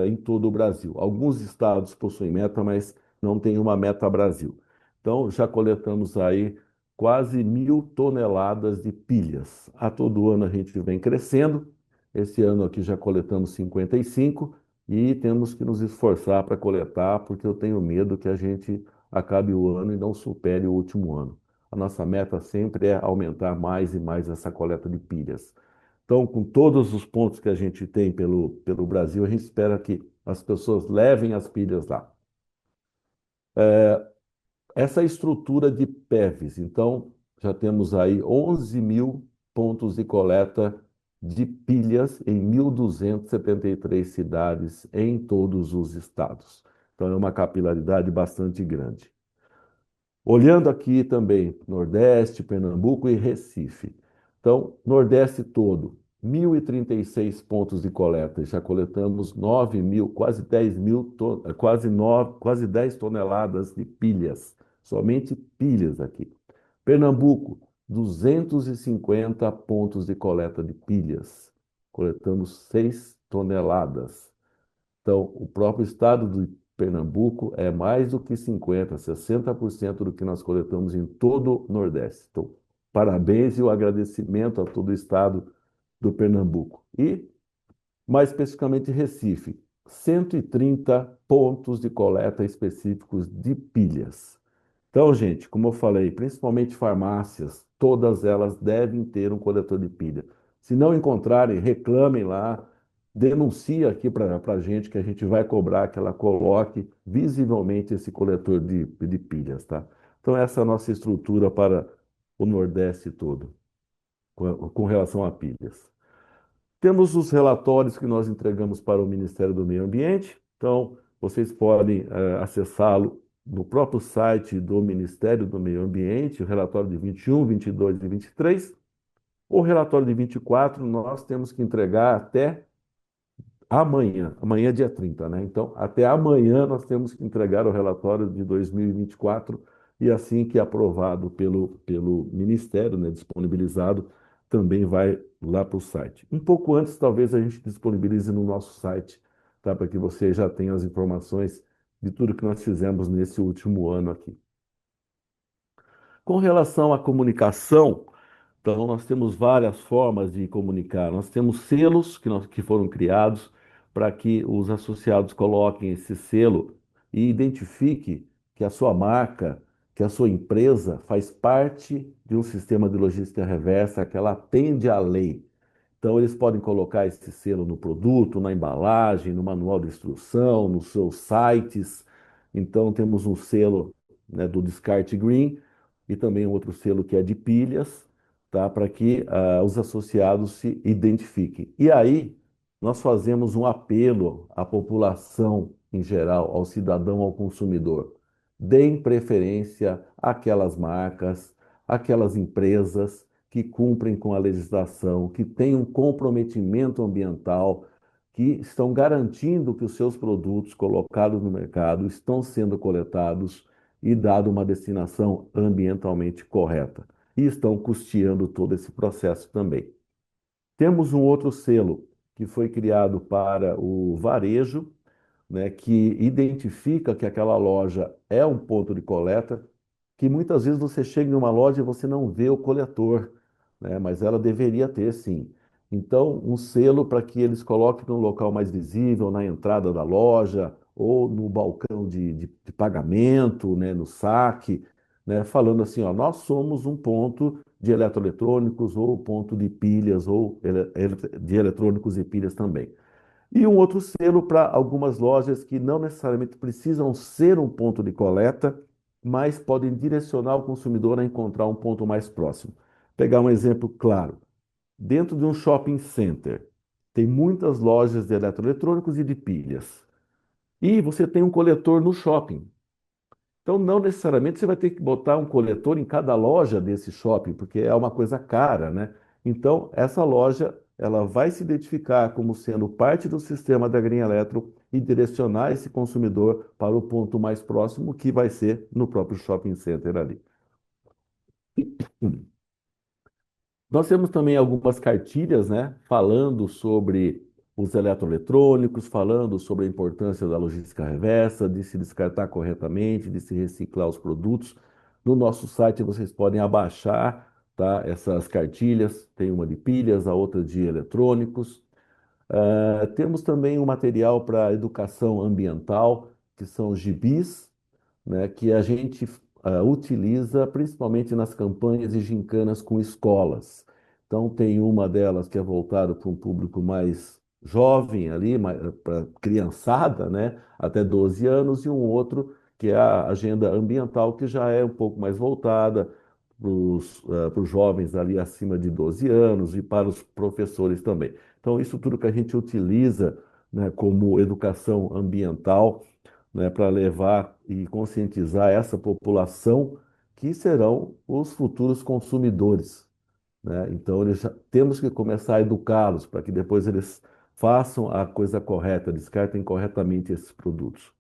em todo o Brasil. Alguns estados possuem meta, mas não tem uma meta Brasil. Então já coletamos aí quase 1.000 toneladas de pilhas. A todo ano a gente vem crescendo. Esse ano aqui já coletamos 55 e temos que nos esforçar para coletar, porque eu tenho medo que a gente acabe o ano e não supere o último ano. A nossa meta sempre é aumentar mais e mais essa coleta de pilhas. Então, com todos os pontos que a gente tem pelo Brasil, a gente espera que as pessoas levem as pilhas lá. Essa estrutura de PEVs, então, já temos aí 11 mil pontos de coleta de pilhas em 1.273 cidades em todos os estados. Então, é uma capilaridade bastante grande. Olhando aqui também, Nordeste, Pernambuco e Recife. Então, Nordeste todo, 1.036 pontos de coleta. Já coletamos 9 mil, quase 10 mil, quase 10 toneladas de pilhas. Somente pilhas aqui. Pernambuco, 250 pontos de coleta de pilhas. Coletamos 6 toneladas. Então, o próprio estado de Pernambuco é mais do que 50, 60% do que nós coletamos em todo o Nordeste. Então, parabéns e o agradecimento a todo o estado do Pernambuco. E, mais especificamente, Recife, 130 pontos de coleta específicos de pilhas. Então, gente, como eu falei, principalmente farmácias, todas elas devem ter um coletor de pilha. Se não encontrarem, reclamem lá, denuncie aqui para a gente que a gente vai cobrar que ela coloque visivelmente esse coletor de pilhas, tá? Então, essa é a nossa estrutura para o Nordeste todo, com relação a pilhas. Temos os relatórios que nós entregamos para o Ministério do Meio Ambiente. Então, vocês podem acessá-lo no próprio site do Ministério do Meio Ambiente, o relatório de 21, 22 e 23. O relatório de 24 nós temos que entregar até amanhã. Amanhã é dia 30, né? Então, até amanhã nós temos que entregar o relatório de 2024 e assim que aprovado pelo Ministério, né, disponibilizado, também vai lá para o site. Um pouco antes, talvez a gente disponibilize no nosso site, tá? Para que você já tenha as informações de tudo que nós fizemos nesse último ano aqui. Com relação à comunicação, então, nós temos várias formas de comunicar. Nós temos selos que foram criados para que os associados coloquem esse selo e identifique que a sua marca, que a sua empresa faz parte de um sistema de logística reversa, que ela atende à lei. Então, eles podem colocar esse selo no produto, na embalagem, no manual de instrução, nos seus sites. Então, temos um selo, né, do Descarte Green e também um outro selo que é de pilhas, tá, para que os associados se identifiquem. E aí, nós fazemos um apelo à população em geral, ao cidadão, ao consumidor. Deem preferência àquelas marcas, àquelas empresas que cumprem com a legislação, que têm um comprometimento ambiental, que estão garantindo que os seus produtos colocados no mercado estão sendo coletados e dado uma destinação ambientalmente correta. E estão custeando todo esse processo também. Temos um outro selo que foi criado para o varejo, né, que identifica que aquela loja é um ponto de coleta, que muitas vezes você chega em uma loja e você não vê o coletor, né, mas ela deveria ter sim. Então, um selo para que eles coloquem no local mais visível, na entrada da loja, ou no balcão de pagamento, né, no saque, né, falando assim, ó, nós somos um ponto de eletroeletrônicos, ou ponto de pilhas, ou de eletrônicos e pilhas também. E um outro selo para algumas lojas que não necessariamente precisam ser um ponto de coleta, mas podem direcionar o consumidor a encontrar um ponto mais próximo. Pegar um exemplo claro. Dentro de um shopping center, tem muitas lojas de eletroeletrônicos e de pilhas. E você tem um coletor no shopping. Então, não necessariamente você vai ter que botar um coletor em cada loja desse shopping, porque é uma coisa cara, né? Então, essa loja, ela vai se identificar como sendo parte do sistema da Green Electro e direcionar esse consumidor para o ponto mais próximo, que vai ser no próprio shopping center ali. Nós temos também algumas cartilhas, né, falando sobre os eletroeletrônicos, falando sobre a importância da logística reversa, de se descartar corretamente, de se reciclar os produtos. No nosso site vocês podem abaixar, tá, essas cartilhas, tem uma de pilhas, a outra de eletrônicos. Temos também um material para educação ambiental, que são os gibis, né, que a gente utiliza principalmente nas campanhas e gincanas com escolas. Então, tem uma delas que é voltada para um público mais jovem ali, para criançada, né, até 12 anos, e um outro que é a agenda ambiental, que já é um pouco mais voltada para os jovens ali acima de 12 anos e para os professores também. Então, isso tudo que a gente utiliza, né, como educação ambiental, né, para levar e conscientizar essa população que serão os futuros consumidores, né? Então, temos que começar a educá-los para que depois eles façam a coisa correta, descartem corretamente esses produtos.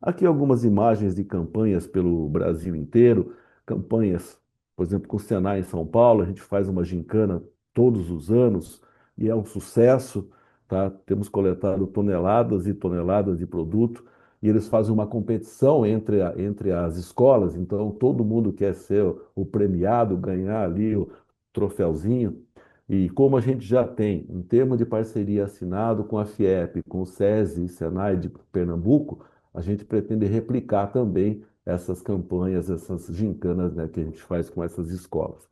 Aqui algumas imagens de campanhas pelo Brasil inteiro, campanhas, por exemplo, com o Senai em São Paulo, a gente faz uma gincana todos os anos e é um sucesso, tá? Temos coletado toneladas e toneladas de produto e eles fazem uma competição entre as escolas, então todo mundo quer ser o premiado, ganhar ali o troféuzinho. E como a gente já tem um termo de parceria assinado com a FIEP, com o SESI e Senai de Pernambuco, a gente pretende replicar também essas campanhas, essas gincanas, né, que a gente faz com essas escolas.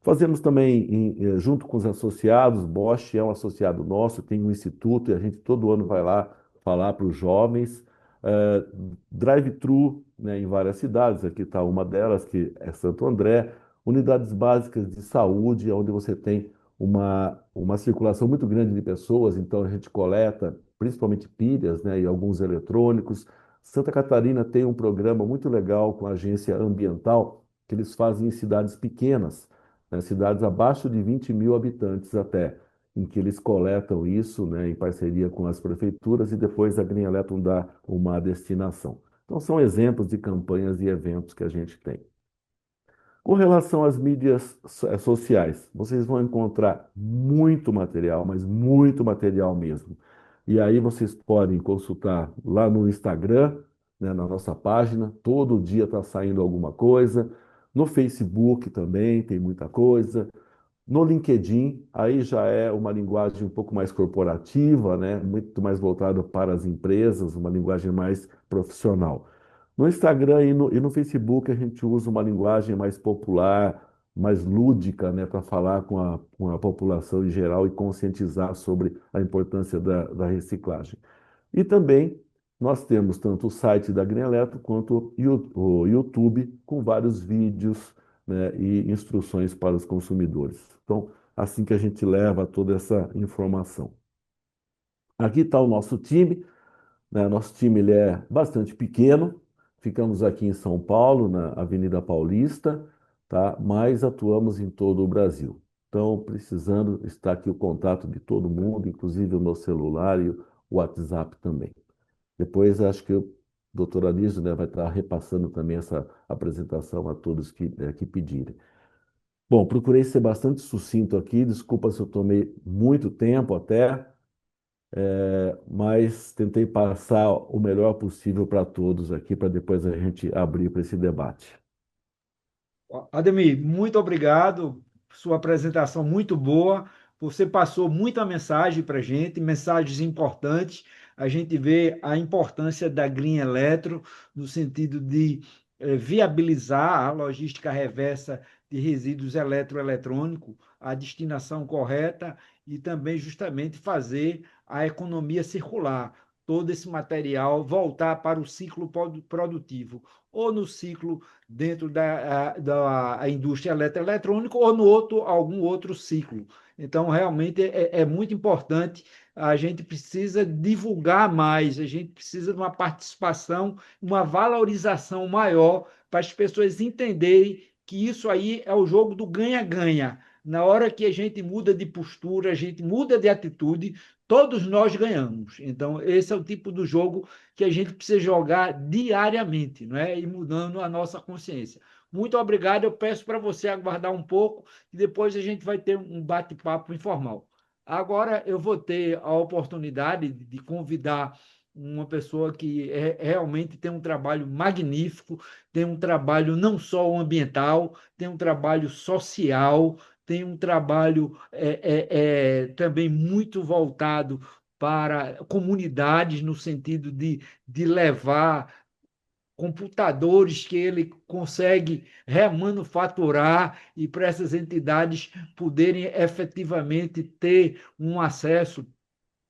Fazemos também, junto com os associados, Bosch é um associado nosso, tem um instituto e a gente todo ano vai lá falar para os jovens. eh, Drive-thru, né, em várias cidades, aqui está uma delas, que é Santo André, unidades básicas de saúde, onde você tem uma circulação muito grande de pessoas, então a gente coleta principalmente pilhas, né, e alguns eletrônicos. Santa Catarina tem um programa muito legal com a agência ambiental, que eles fazem em cidades pequenas, né, cidades abaixo de 20 mil habitantes até, em que eles coletam isso, né, em parceria com as prefeituras e depois a Green Electron dá uma destinação. Então, são exemplos de campanhas e eventos que a gente tem. Com relação às mídias sociais, vocês vão encontrar muito material, mas muito material mesmo. E aí vocês podem consultar lá no Instagram, né, na nossa página, todo dia está saindo alguma coisa. No Facebook também tem muita coisa. No LinkedIn, aí já é uma linguagem um pouco mais corporativa, né? Muito mais voltada para as empresas, uma linguagem mais profissional. No Instagram e no Facebook, a gente usa uma linguagem mais popular, mais lúdica, né? Para falar com a população em geral e conscientizar sobre a importância da reciclagem. E também nós temos tanto o site da Green Eletro quanto o YouTube com vários vídeos, né, e instruções para os consumidores. Então, assim que a gente leva toda essa informação. Aqui está o nosso time, né? Nosso time ele é bastante pequeno. Ficamos aqui em São Paulo, na Avenida Paulista, tá? Mas atuamos em todo o Brasil. Então, precisando, está aqui o contato de todo mundo, inclusive o meu celular e o WhatsApp também. Depois, acho que o doutor Anísio, né, vai estar repassando também essa apresentação a todos que pedirem. Bom, procurei ser bastante sucinto aqui, desculpa se eu tomei muito tempo até, mas tentei passar o melhor possível para todos aqui, para depois a gente abrir para esse debate. Ademir, muito obrigado. Sua apresentação muito boa. Você passou muita mensagem para a gente, mensagens importantes. A gente vê a importância da Green Electro no sentido de viabilizar a logística reversa de resíduos eletroeletrônicos, a destinação correta e também justamente fazer a economia circular. Todo esse material voltar para o ciclo produtivo, ou no ciclo dentro da indústria eletroeletrônica ou no outro, algum outro ciclo. Então, realmente é muito importante. A gente precisa divulgar mais, a gente precisa de uma participação, uma valorização maior para as pessoas entenderem que isso aí é o jogo do ganha-ganha. Na hora que a gente muda de postura, a gente muda de atitude, todos nós ganhamos. Então, esse é o tipo do jogo que a gente precisa jogar diariamente, não é? E mudando a nossa consciência. Muito obrigado. Eu peço para você aguardar um pouco e depois a gente vai ter um bate-papo informal. Agora eu vou ter a oportunidade de convidar uma pessoa que realmente tem um trabalho magnífico, tem um trabalho não só ambiental, tem um trabalho social, tem um trabalho também muito voltado para comunidades, no sentido de levar computadores que ele consegue remanufaturar e para essas entidades poderem efetivamente ter um acesso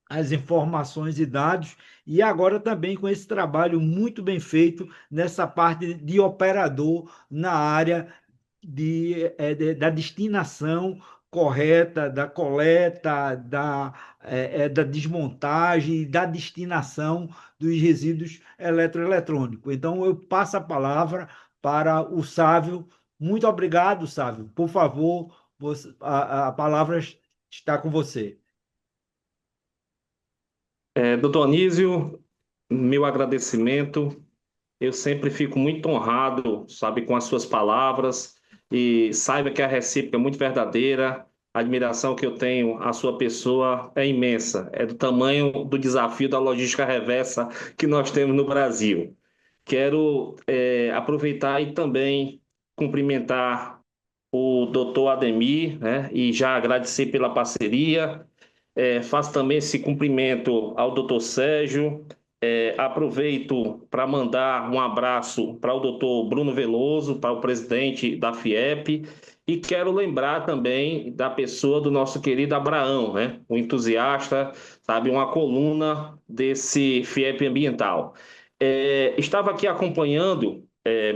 às informações e dados, e agora também com esse trabalho muito bem feito nessa parte de operador na área da destinação correta, da coleta, da desmontagem, da destinação dos resíduos eletroeletrônicos. Então, eu passo a palavra para o Sávio. Muito obrigado, Sávio. Por favor, a palavra está com você. Doutor Anísio, meu agradecimento. Eu sempre fico muito honrado, sabe, com as suas palavras, e saiba que a recíproca é muito verdadeira. A admiração que eu tenho à sua pessoa é imensa, é do tamanho do desafio da logística reversa que nós temos no Brasil. Quero aproveitar e também cumprimentar o doutor Ademir, né, e já agradecer pela parceria. Faço também esse cumprimento ao doutor Sérgio. Aproveito para mandar um abraço para o doutor Bruno Veloso, para o presidente da FIEP, e quero lembrar também da pessoa do nosso querido Abraão, né? Um entusiasta, sabe, uma coluna desse FIEP ambiental. Estava aqui acompanhando,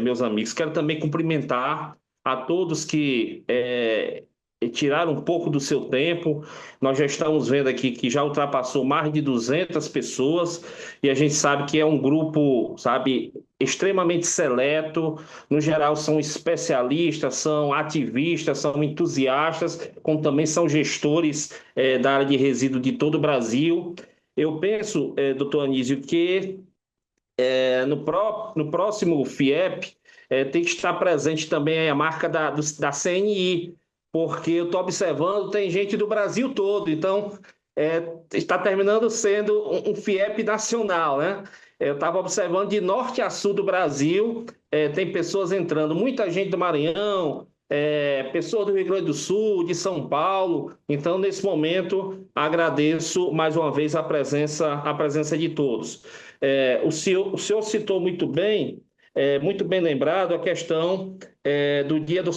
meus amigos, quero também cumprimentar a todos que tiraram um pouco do seu tempo. Nós já estamos vendo aqui que já ultrapassou mais de 200 pessoas e a gente sabe que é um grupo, sabe, extremamente seleto. No geral, são especialistas, são ativistas, são entusiastas, como também são gestores da área de resíduo de todo o Brasil. Eu penso, doutor Anísio, que no próximo FIEP tem que estar presente também a marca da CNI, porque eu estou observando, tem gente do Brasil todo, então está terminando sendo um FIEP nacional, né? Eu estava observando de norte a sul do Brasil, tem pessoas entrando, muita gente do Maranhão, pessoas do Rio Grande do Sul, de São Paulo. Então, nesse momento, agradeço mais uma vez a presença de todos. O senhor citou muito bem lembrado, a questão do dia da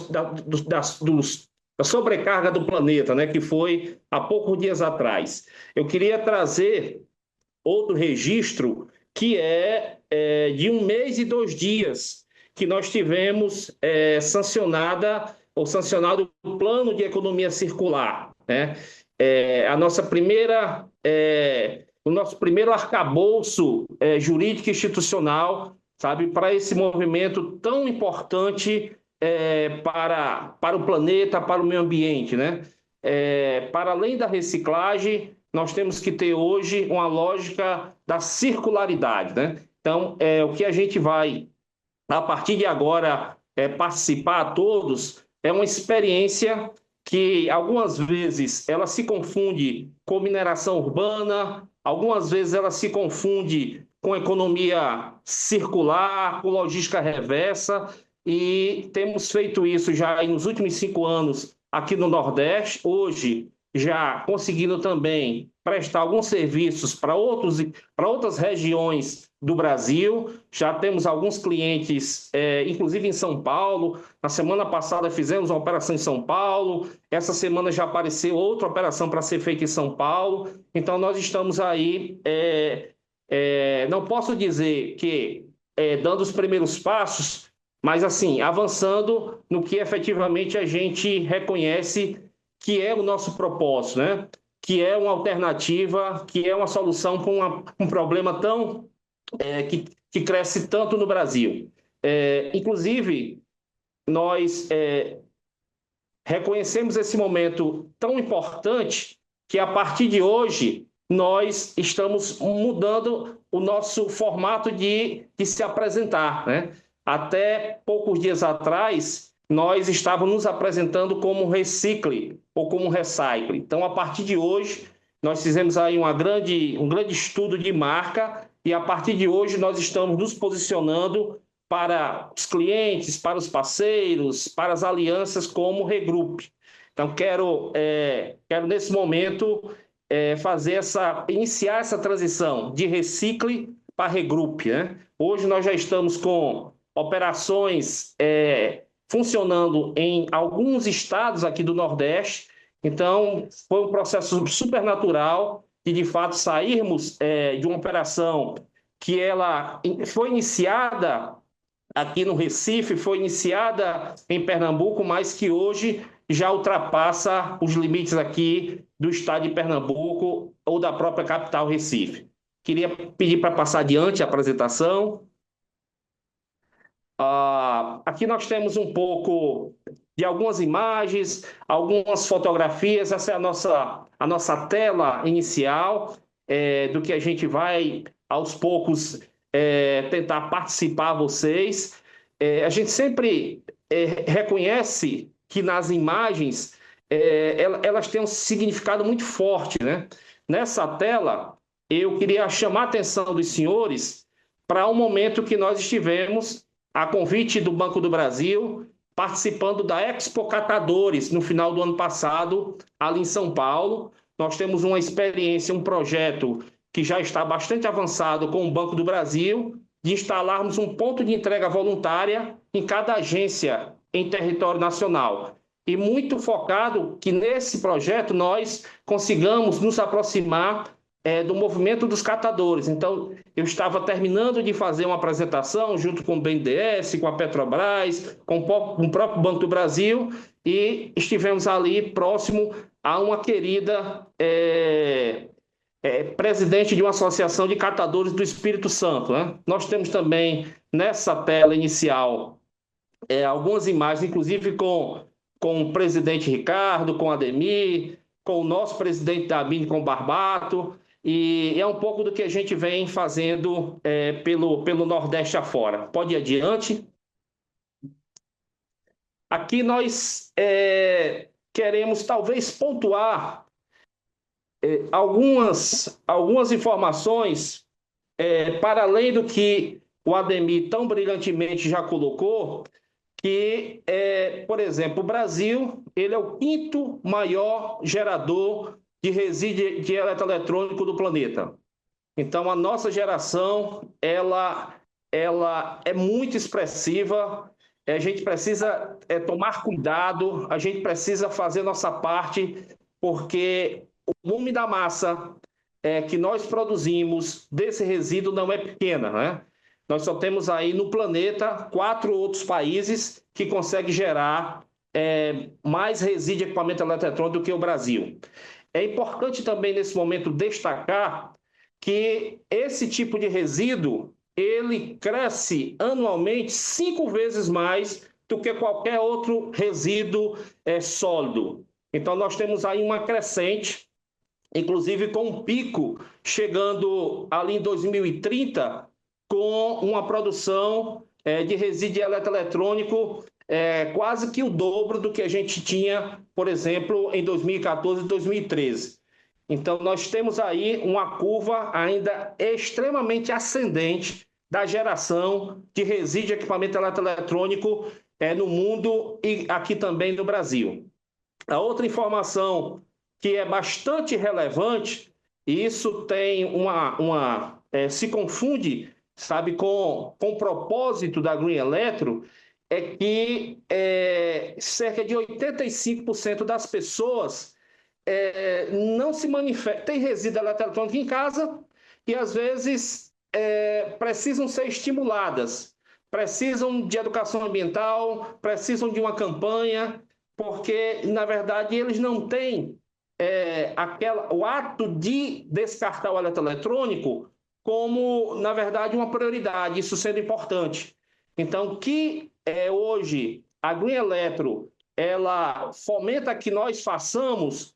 sobrecarga do planeta, né, que foi há poucos dias atrás. Eu queria trazer outro registro que de 1 mês e 2 dias, que nós tivemos sancionado o plano de economia circular, né? O nosso primeiro arcabouço jurídico e institucional, sabe, para esse movimento tão importante para o planeta, para o meio ambiente, né? Para além da reciclagem, nós temos que ter hoje uma lógica da circularidade, né? Então, o que a gente vai, a partir de agora, participar a todos, é uma experiência que algumas vezes ela se confunde com mineração urbana, algumas vezes ela se confunde com economia circular, com logística reversa, e temos feito isso já nos últimos 5 anos aqui no Nordeste, hoje já conseguindo também prestar alguns serviços para outras regiões do Brasil. Já temos alguns clientes, inclusive em São Paulo. Na semana passada fizemos uma operação em São Paulo, essa semana já apareceu outra operação para ser feita em São Paulo. Então nós estamos aí, não posso dizer que dando os primeiros passos, mas assim, avançando no que efetivamente a gente reconhece que é o nosso propósito, né? Que é uma alternativa, que é uma solução para um problema que cresce tanto no Brasil. Inclusive, nós reconhecemos esse momento tão importante que, a partir de hoje, nós estamos mudando o nosso formato de se apresentar, né? Até poucos dias atrás, nós estávamos nos apresentando como Recicle ou como Recycle. Então, a partir de hoje, nós fizemos aí um grande estudo de marca e a partir de hoje nós estamos nos posicionando para os clientes, para os parceiros, para as alianças como Regroup. Então, quero nesse momento, iniciar essa transição de Recicle para Regroup, né? Hoje nós já estamos com operações funcionando em alguns estados aqui do Nordeste. Então, foi um processo super natural de fato, sairmos de uma operação que ela foi iniciada aqui no Recife, foi iniciada em Pernambuco, mas que hoje já ultrapassa os limites aqui do estado de Pernambuco ou da própria capital Recife. Queria pedir para passar adiante a apresentação. Aqui nós temos um pouco de algumas imagens, algumas fotografias. Essa é a nossa tela inicial, do que a gente vai, aos poucos, tentar participar vocês. A gente sempre reconhece que nas imagens elas têm um significado muito forte, né? Nessa tela, eu queria chamar a atenção dos senhores para um momento que nós estivemos, a convite do Banco do Brasil, participando da Expo Catadores no final do ano passado, ali em São Paulo. Nós temos uma experiência, um projeto que já está bastante avançado com o Banco do Brasil, de instalarmos um ponto de entrega voluntária em cada agência em território nacional. E muito focado que nesse projeto nós consigamos nos aproximar do movimento dos catadores. Então, eu estava terminando de fazer uma apresentação junto com o BNDES, com a Petrobras, com o próprio Banco do Brasil, e estivemos ali próximo a uma querida presidente de uma associação de catadores do Espírito Santo, né? Nós temos também nessa tela inicial algumas imagens, inclusive com o presidente Ricardo, com Ademir, com o nosso presidente da ABIN, com o Barbato. E é um pouco do que a gente vem fazendo pelo Nordeste afora. Pode ir adiante. Aqui nós queremos talvez pontuar algumas informações para além do que o Ademir tão brilhantemente já colocou, que, por exemplo, o Brasil ele é o 5º maior gerador de resíduo de eletroeletrônico do planeta. Então, a nossa geração ela é muito expressiva. A gente precisa tomar cuidado, a gente precisa fazer nossa parte, porque o volume da massa que nós produzimos desse resíduo não é pequena, né? Nós só temos aí no planeta 4 outros países que conseguem gerar mais resíduo de equipamento eletroeletrônico do que o Brasil. É importante também, nesse momento, destacar que esse tipo de resíduo ele cresce anualmente 5 vezes mais do que qualquer outro resíduo sólido. Então, nós temos aí uma crescente, inclusive com um pico chegando ali em 2030, com uma produção de resíduo eletroeletrônico quase que o dobro do que a gente tinha, por exemplo, em 2014 e 2013. Então, nós temos aí uma curva ainda extremamente ascendente da geração de resíduo de equipamento eletroeletrônico no mundo e aqui também no Brasil. A outra informação que é bastante relevante, e isso tem se confunde, sabe, com o propósito da Green Electro, é que cerca de 85% das pessoas não se manifestam, tem resíduo eletroeletrônico em casa e, às vezes, precisam ser estimuladas, precisam de educação ambiental, precisam de uma campanha, porque, na verdade, eles não têm o ato de descartar o eletroeletrônico como, na verdade, uma prioridade, isso sendo importante. Então, que hoje a Green Electro ela fomenta que nós façamos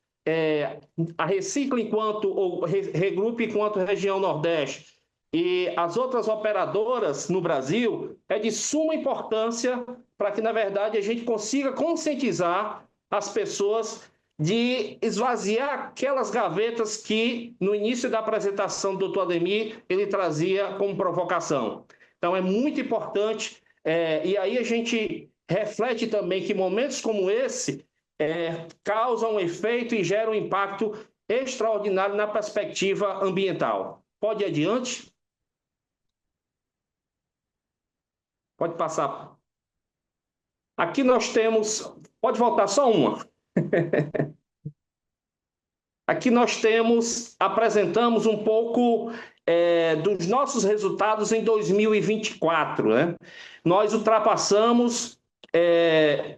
a Recicle ou Regroup enquanto região Nordeste e as outras operadoras no Brasil, é de suma importância para que, na verdade, a gente consiga conscientizar as pessoas de esvaziar aquelas gavetas que, no início da apresentação do doutor Ademir, ele trazia como provocação. Então, é muito importante, e aí a gente reflete também que momentos como esse causam um efeito e geram um impacto extraordinário na perspectiva ambiental. Pode ir adiante? Pode passar. Aqui nós temos... Pode voltar só uma. Aqui nós apresentamos um pouco dos nossos resultados em 2024, né? Nós ultrapassamos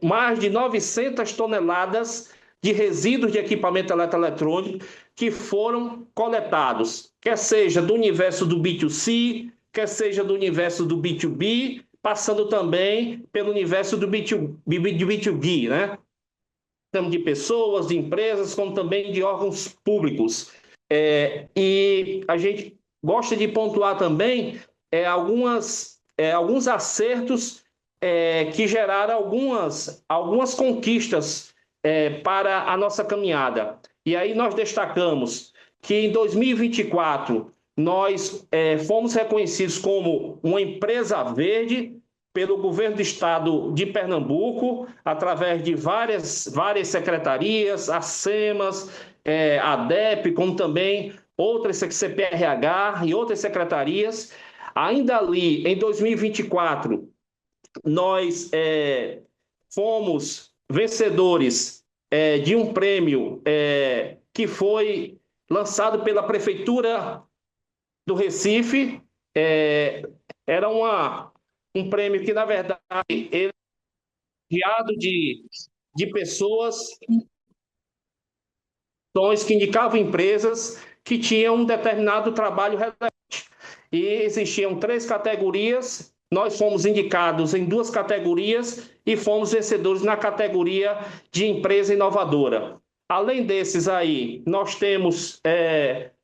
mais de 900 toneladas de resíduos de equipamento eletroeletrônico que foram coletados, quer seja do universo do B2C, quer seja do universo do B2B, passando também pelo universo do B2B, né? De pessoas, de empresas, como também de órgãos públicos. E a gente gosta de pontuar também alguns acertos que geraram algumas conquistas para a nossa caminhada. E aí nós destacamos que em 2024 nós fomos reconhecidos como uma empresa verde pelo governo do estado de Pernambuco, através de várias secretarias, a SEMAS, a ADEP, como também outras, CPRH e outras secretarias. Ainda ali, em 2024, nós fomos vencedores de um prêmio que foi lançado pela Prefeitura do Recife. Era um prêmio que, na verdade, ele é guiado de pessoas que indicavam empresas que tinham um determinado trabalho relevante. E existiam 3 categorias, nós fomos indicados em 2 categorias e fomos vencedores na categoria de empresa inovadora. Além desses aí, nós temos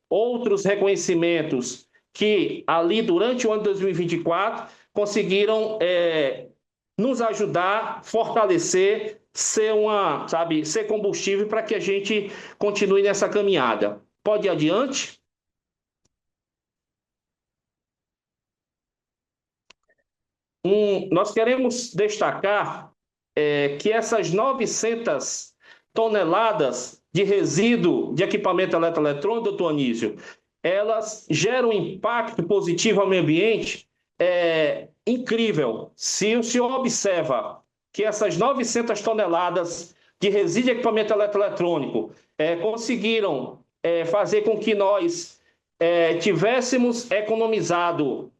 outros reconhecimentos que ali durante o ano de 2024 conseguiram nos ajudar, fortalecer, ser combustível para que a gente continue nessa caminhada. Pode ir adiante? Nós queremos destacar que essas 900 toneladas de resíduo de equipamento eletroeletrônico, doutor Anísio, elas geram um impacto positivo ao meio ambiente incrível. Se o senhor observa que essas 900 toneladas de resíduo de equipamento eletroeletrônico conseguiram fazer com que nós tivéssemos economizado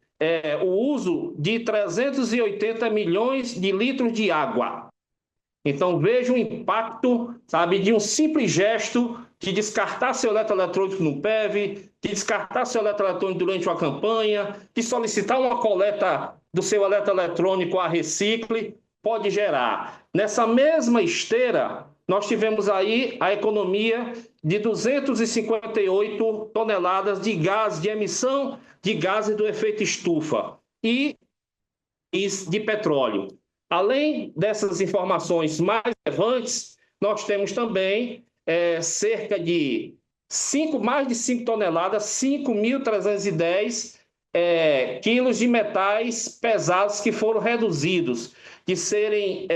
o uso de 380 milhões de litros de água. Então, veja o impacto, de um simples gesto de descartar seu eletroeletrônico no PEV, de descartar seu eletroeletrônico durante uma campanha, de solicitar uma coleta do seu eletroeletrônico à Recicle, pode gerar. Nessa mesma esteira, nós tivemos aí a economia de 258 toneladas de gás, de emissão de gases do efeito estufa e de petróleo. Além dessas informações mais relevantes, nós temos também cerca de mais de 5 toneladas, 5.310 quilos de metais pesados que foram reduzidos, de serem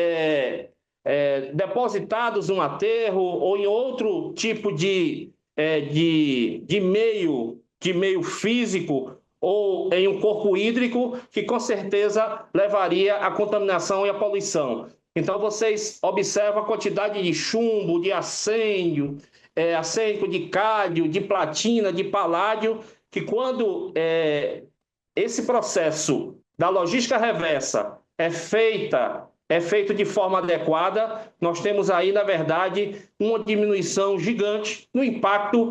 depositados num aterro ou em outro tipo de meio físico ou em um corpo hídrico que com certeza levaria à contaminação e à poluição. Então, vocês observam a quantidade de chumbo, de arsênio, de cádmio, de platina, de paládio, que quando esse processo da logística reversa é feito de forma adequada, nós temos aí, na verdade, uma diminuição gigante no impacto,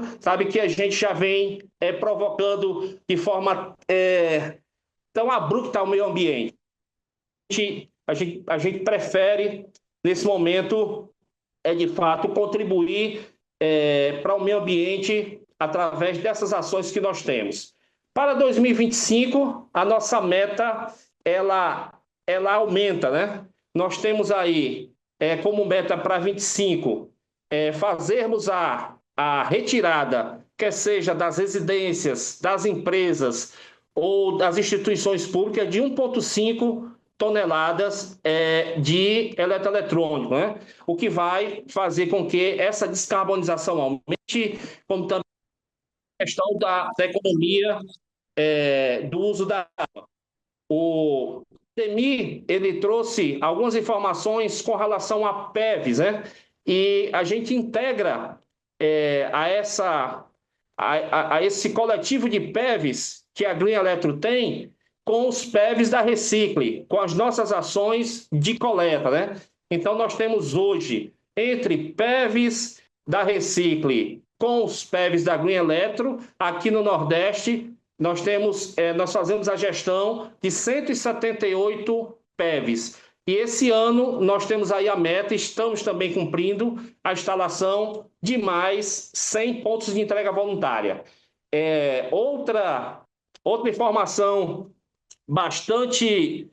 que a gente já vem provocando de forma tão abrupta ao meio ambiente. A gente prefere, nesse momento, de fato, contribuir para o meio ambiente através dessas ações que nós temos. Para 2025, a nossa meta, ela aumenta, né? Nós temos aí, como meta para 25, fazermos a retirada, quer seja das residências, das empresas ou das instituições públicas, de 1,5 toneladas de eletroeletrônico, né? O que vai fazer com que essa descarbonização aumente, como também a questão da economia do uso da água. O TEMI, ele trouxe algumas informações com relação a PEVs, né? E a gente integra a esse coletivo de PEVs que a Green Electro tem com os PEVs da Recicle, com as nossas ações de coleta, né? Então, nós temos hoje, entre PEVs da Recicle com os PEVs da Green Electro, aqui no Nordeste, nós fazemos a gestão de 178 PEVs. E esse ano nós temos aí a meta, estamos também cumprindo a instalação de mais 100 pontos de entrega voluntária. Outra informação bastante,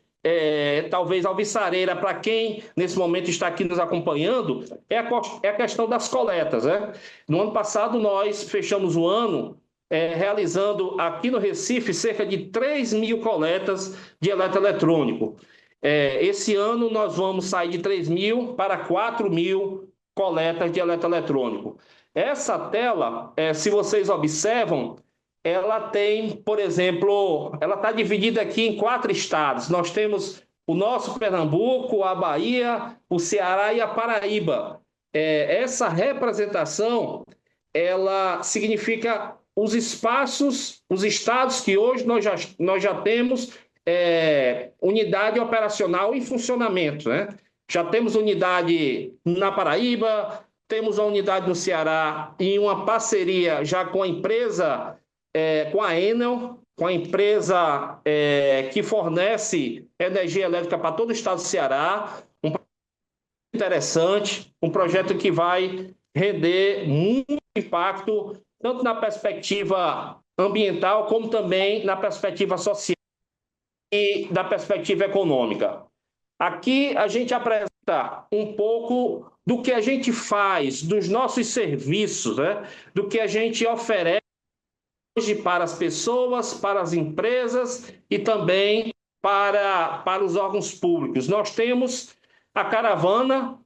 talvez alvissareira para quem nesse momento está aqui nos acompanhando, é a questão das coletas, né? No ano passado nós fechamos o ano realizando aqui no Recife cerca de 3.000 coletas de eletroeletrônico. Esse ano nós vamos sair de 3.000 para 4.000 coletas de eletroeletrônico. Essa tela, se vocês observam, ela tem, por exemplo, ela está dividida aqui em 4 estados. Nós temos o nosso Pernambuco, a Bahia, o Ceará e a Paraíba. Essa representação, ela significa os espaços, os estados que hoje nós já temos unidade operacional em funcionamento, né? Já temos unidade na Paraíba, temos a unidade no Ceará e uma parceria já com a empresa, com a Enel, com a empresa que fornece energia elétrica para todo o estado do Ceará. Um projeto interessante, um projeto que vai render muito impacto, tanto na perspectiva ambiental, como também na perspectiva social e da perspectiva econômica. Aqui a gente apresenta um pouco do que a gente faz, dos nossos serviços, né? Do que a gente oferece hoje para as pessoas, para as empresas e também para os órgãos públicos. Nós temos a caravana,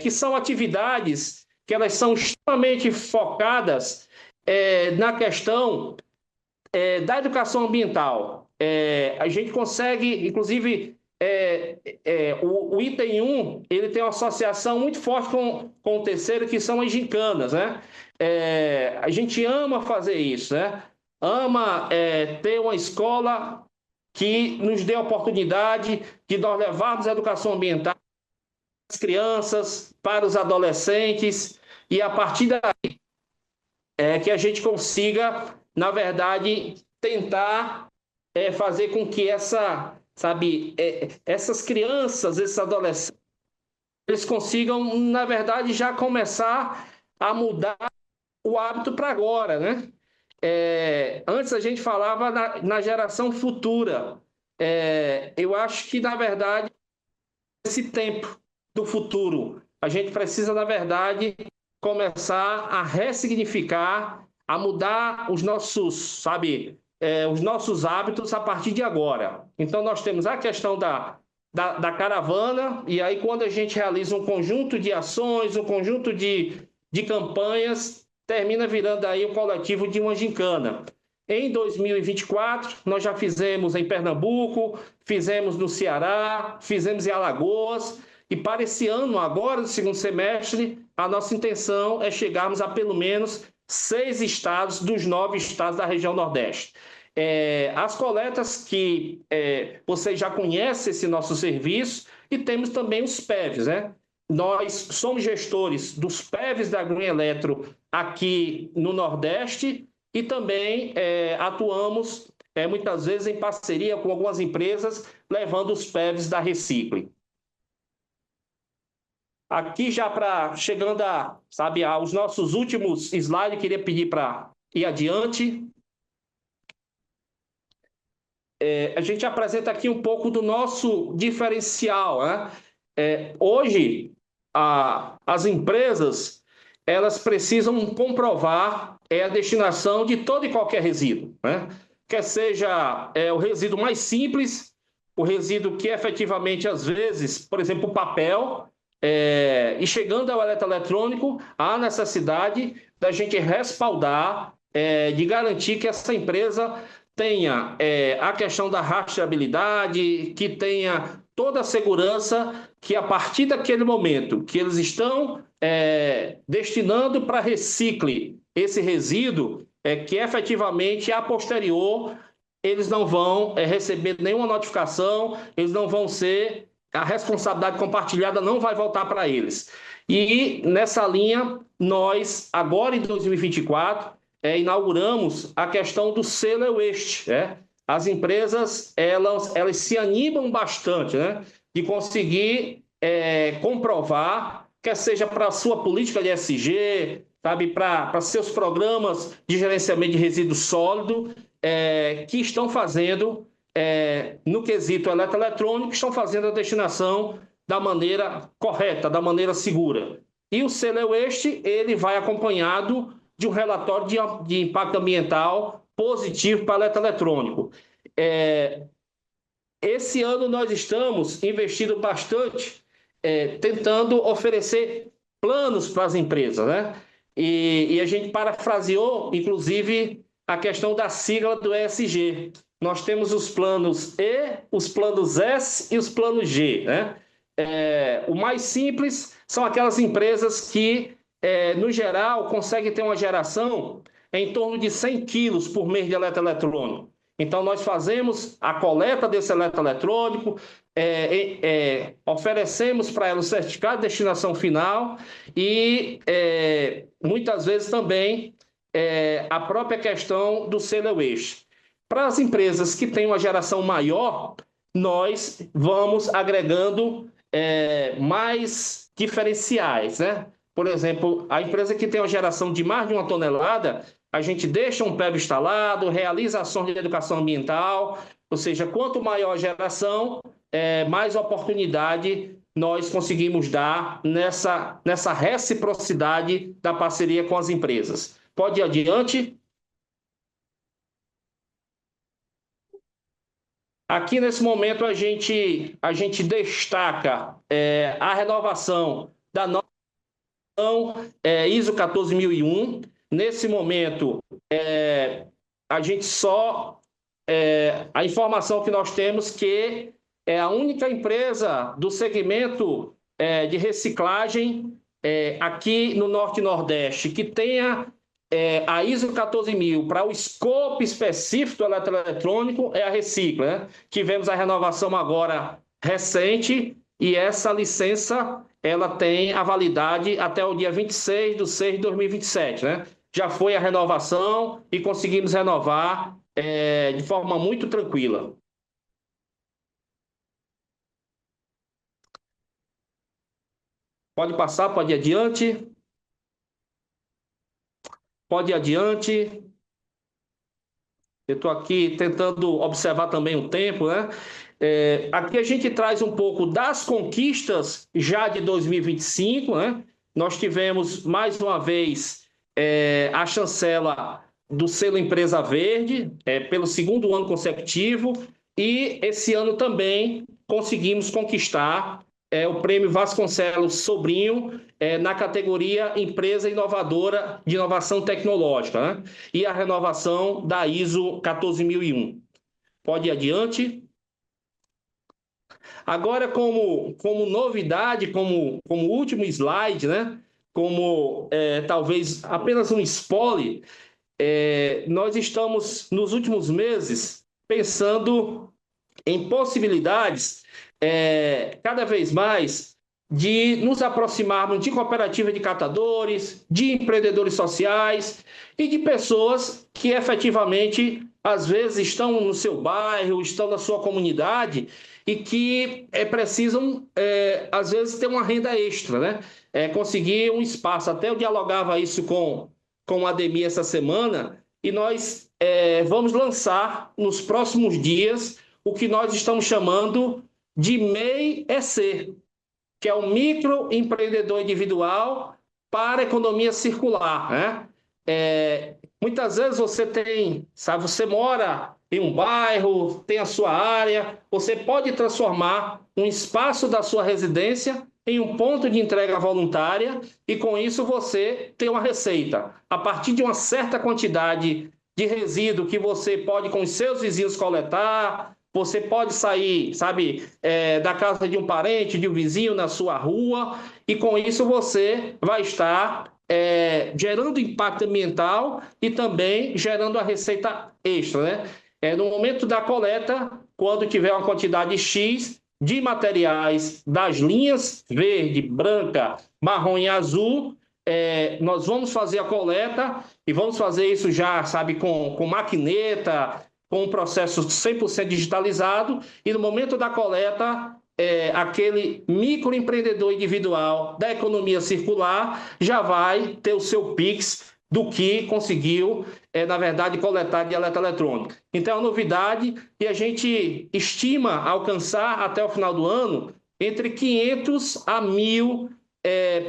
que são atividades que elas são extremamente focadas na questão da educação ambiental. A gente consegue, inclusive, o item 1, ele tem uma associação muito forte com o terceiro, que são as gincanas, né? A gente ama fazer isso, né? Ama ter uma escola que nos dê a oportunidade de nós levarmos a educação ambiental para as crianças, para os adolescentes, e a partir daí que a gente consiga, na verdade, tentar fazer com que essas crianças, esses adolescentes, eles consigam, na verdade, já começar a mudar o hábito para agora, né? Antes a gente falava na geração futura. Eu acho que, na verdade, esse tempo do futuro, a gente precisa, na verdade, começar a ressignificar, a mudar os nossos hábitos a partir de agora. Então, nós temos a questão da caravana, e aí quando a gente realiza um conjunto de ações, um conjunto de campanhas, termina virando aí o coletivo de uma gincana. Em 2024, nós já fizemos em Pernambuco, fizemos no Ceará, fizemos em Alagoas, e para esse ano, agora, no segundo semestre, a nossa intenção é chegarmos a pelo menos 6 estados dos 9 estados da região Nordeste. As coletas que vocês já conhecem esse nosso serviço, e temos também os PEVs, né? Nós somos gestores dos PEVs da Green Electro aqui no Nordeste e também atuamos muitas vezes em parceria com algumas empresas, levando os PEVs da Recicle. Aqui já chegando aos nossos últimos slides, queria pedir para ir adiante. A gente apresenta aqui um pouco do nosso diferencial, né? Hoje, as empresas elas precisam comprovar a destinação de todo e qualquer resíduo, né? Quer seja o resíduo mais simples, o resíduo que efetivamente, às vezes, por exemplo, o papel, e chegando ao eletroeletrônico, há necessidade da gente respaldar, de garantir que essa empresa tenha a questão da rastreabilidade, que tenha toda a segurança, que a partir daquele momento que eles estão destinando para recicle esse resíduo, que efetivamente, a posterior, eles não vão receber nenhuma notificação, eles não vão ser, a responsabilidade compartilhada não vai voltar para eles. E nessa linha, nós, agora em 2024, inauguramos a questão do selo Waste, né? As empresas, elas se animam bastante, né, de conseguir comprovar, quer seja para a sua política de ESG, sabe, para seus programas de gerenciamento de resíduo sólido, que estão fazendo, no quesito eletroeletrônico, estão fazendo a destinação da maneira correta, da maneira segura. E o selo Waste, ele vai acompanhado de um relatório de impacto ambiental positivo para o eletroeletrônico. Esse ano nós estamos investindo bastante, tentando oferecer planos para as empresas, né? E a gente parafraseou, inclusive, a questão da sigla do ESG. Nós temos os planos E, os planos S e os planos G, né? O mais simples são aquelas empresas que, no geral, conseguem ter uma geração em torno de 100 quilos por mês de eletroeletrônico. Então, nós fazemos a coleta desse eletroeletrônico, oferecemos para ela o certificado de destinação final e, muitas vezes, também a própria questão do selo Waste. Para as empresas que têm uma geração maior, nós vamos agregando mais diferenciais, né? Por exemplo, a empresa que tem uma geração de mais de 1 tonelada, a gente deixa um PEB instalado, realiza ações de educação ambiental, ou seja, quanto maior a geração, mais oportunidade nós conseguimos dar nessa reciprocidade da parceria com as empresas. Pode ir adiante. Aqui, nesse momento, a gente destaca a renovação da norma ISO 14001. Nesse momento, a gente a informação que nós temos que é a única empresa do segmento de reciclagem aqui no Norte e Nordeste que tenha a ISO 14000 para o escopo específico do eletroeletrônico é a Recicla, né? Tivemos a renovação agora recente e essa licença ela tem a validade até o dia 26/6/2027, né? Já foi a renovação e conseguimos renovar de forma muito tranquila. Pode passar, pode ir adiante. Pode ir adiante. Eu estou aqui tentando observar também o tempo, né? Aqui a gente traz um pouco das conquistas já de 2025, né? Nós tivemos, mais uma vez, a chancela do selo Empresa Verde, pelo 2º ano consecutivo, e esse ano também conseguimos conquistar o prêmio Vasconcelos Sobrinho na categoria Empresa Inovadora de Inovação Tecnológica, né? E a renovação da ISO 14001. Pode ir adiante. Agora, como novidade, como último slide, né? Como talvez apenas um spoiler, nós estamos, nos últimos meses, pensando em possibilidades cada vez mais de nos aproximarmos de cooperativas de catadores, de empreendedores sociais e de pessoas que efetivamente, às vezes, estão no seu bairro, estão na sua comunidade e que precisam, às vezes, ter uma renda extra, né? Conseguir um espaço. Até eu dialogava isso com o Ademir essa semana e nós vamos lançar nos próximos dias o que nós estamos chamando de MEI-EC. que é o microempreendedor individual para a economia circular, né? Muitas vezes você mora em um bairro, tem a sua área, você pode transformar um espaço da sua residência em um ponto de entrega voluntária e com isso você tem uma receita. A partir de uma certa quantidade de resíduo que você pode com os seus vizinhos coletar, você pode sair, sabe, da casa de um parente, de um vizinho na sua rua e com isso você vai estar gerando impacto ambiental e também gerando a receita extra, né? No momento da coleta, quando tiver uma quantidade X de materiais das linhas verde, branca, marrom e azul, nós vamos fazer a coleta e vamos fazer isso já, sabe, com maquineta, com um processo 100% digitalizado e no momento da coleta aquele microempreendedor individual da economia circular já vai ter o seu Pix do que conseguiu, na verdade, coletar de eletroeletrônica. Então, é uma novidade e a gente estima alcançar até o final do ano entre 500 a 1.000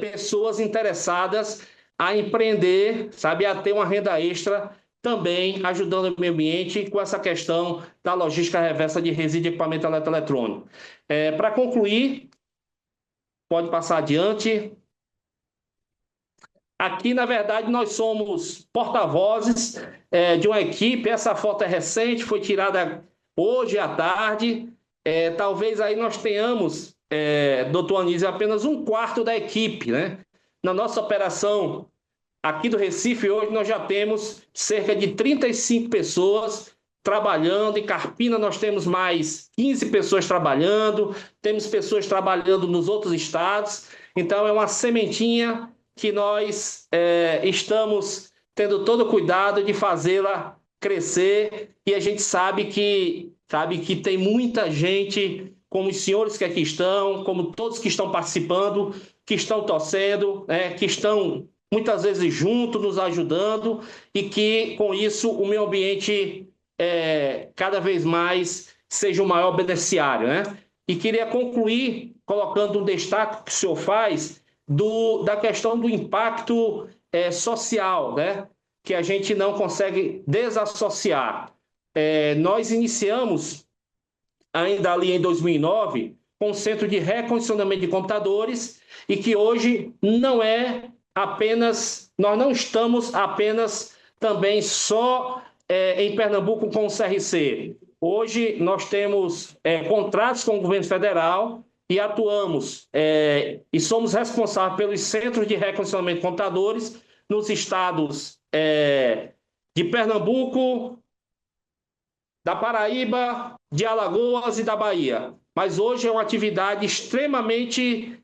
pessoas interessadas a empreender, sabe, a ter uma renda extra também ajudando o meio ambiente com essa questão da logística reversa de resíduo e equipamento eletroeletrônico. Para concluir, pode passar adiante. Aqui, na verdade, nós somos porta-vozes de uma equipe. Essa foto é recente, foi tirada hoje à tarde. Talvez aí nós tenhamos, doutor Anísio, apenas um quarto da equipe, né? Na nossa operação aqui do Recife, hoje nós já temos cerca de 35 pessoas trabalhando. Em Carpina nós temos mais 15 pessoas trabalhando, temos pessoas trabalhando nos outros estados. Então, é uma sementinha que nós estamos tendo todo o cuidado de fazê-la crescer e a gente sabe que tem muita gente, como os senhores que aqui estão, como todos que estão participando, que estão torcendo, que estão muitas vezes juntos, nos ajudando e que com isso o meio ambiente cada vez mais seja o maior beneficiário, né? E queria concluir colocando um destaque que o senhor faz da questão do impacto social, né? Que a gente não consegue desassociar. Nós iniciamos, ainda ali em 2009, com o Centro de Recondicionamento de Computadores e que hoje nós não estamos apenas também só em Pernambuco com o CRC. Hoje nós temos contratos com o governo federal e atuamos e somos responsáveis pelos centros de recondicionamento de computadores nos estados de Pernambuco, da Paraíba, de Alagoas e da Bahia. Mas hoje é uma atividade extremamente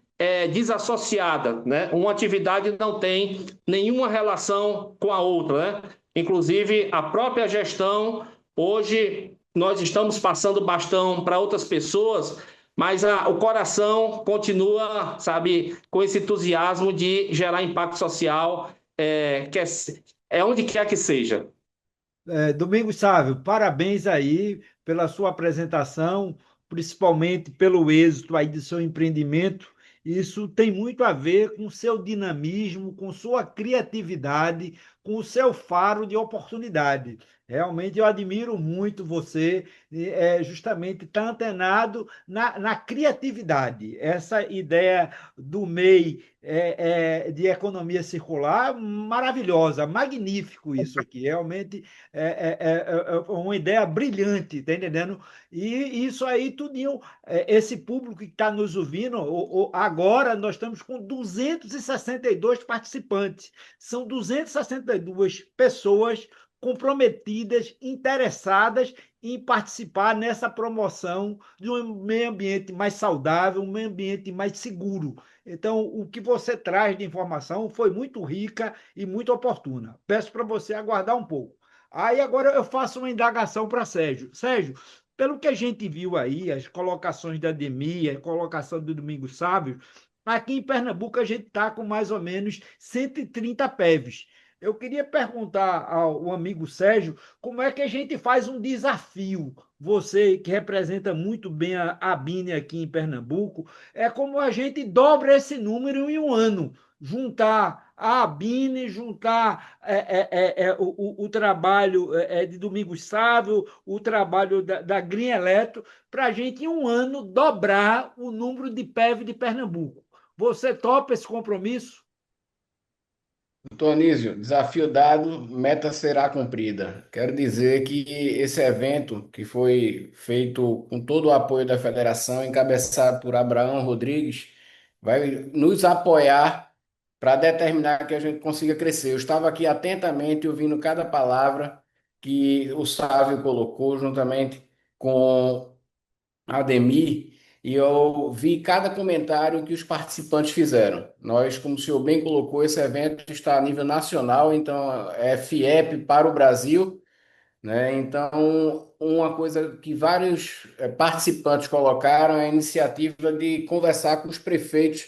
desassociada, né? Uma atividade não tem nenhuma relação com a outra, né? Inclusive, a própria gestão, hoje nós estamos passando o bastão para outras pessoas, mas o coração continua, sabe, com esse entusiasmo de gerar impacto social, onde quer que seja. Domingos Sávio, parabéns aí pela sua apresentação, principalmente pelo êxito aí do seu empreendimento. Isso tem muito a ver com o seu dinamismo, com sua criatividade, com o seu faro de oportunidade. Realmente eu admiro muito você, justamente estar antenado na criatividade. Essa ideia do MEI de economia circular, maravilhosa, magnífico isso aqui. Realmente é uma ideia brilhante, tá entendendo? E isso aí, tudinho, esse público que está nos ouvindo, agora nós estamos com 262 participantes. São 262 pessoas comprometidas, interessadas em participar nessa promoção de um meio ambiente mais saudável, um meio ambiente mais seguro. Então, o que você traz de informação foi muito rica e muito oportuna. Peço para você aguardar um pouco. Aí agora eu faço uma indagação para Sérgio. Sérgio, pelo que a gente viu aí, as colocações da Ademir, a colocação do Domingos Sávio, aqui em Pernambuco a gente está com mais ou menos 130 PEVs. Eu queria perguntar ao amigo Sérgio como é que a gente faz um desafio. Você que representa muito bem a Bine aqui em Pernambuco, é como a gente dobra esse número em um ano. Juntar a Bine, juntar o trabalho de Domingos Sávio, o trabalho da Green Eletro, para a gente, em um ano, dobrar o número de PEV de Pernambuco. Você topa esse compromisso? Doutor Anísio, desafio dado, meta será cumprida. Quero dizer que esse evento, que foi feito com todo o apoio da federação, encabeçado por Abraão Rodrigues, vai nos apoiar para determinar que a gente consiga crescer. Eu estava aqui atentamente ouvindo cada palavra que o Sávio colocou, juntamente com Ademir, e eu vi cada comentário que os participantes fizeram. Nós, como o senhor bem colocou, esse evento está a nível nacional, então é FIEP para o Brasil, né? Então, uma coisa que vários participantes colocaram é a iniciativa de conversar com os prefeitos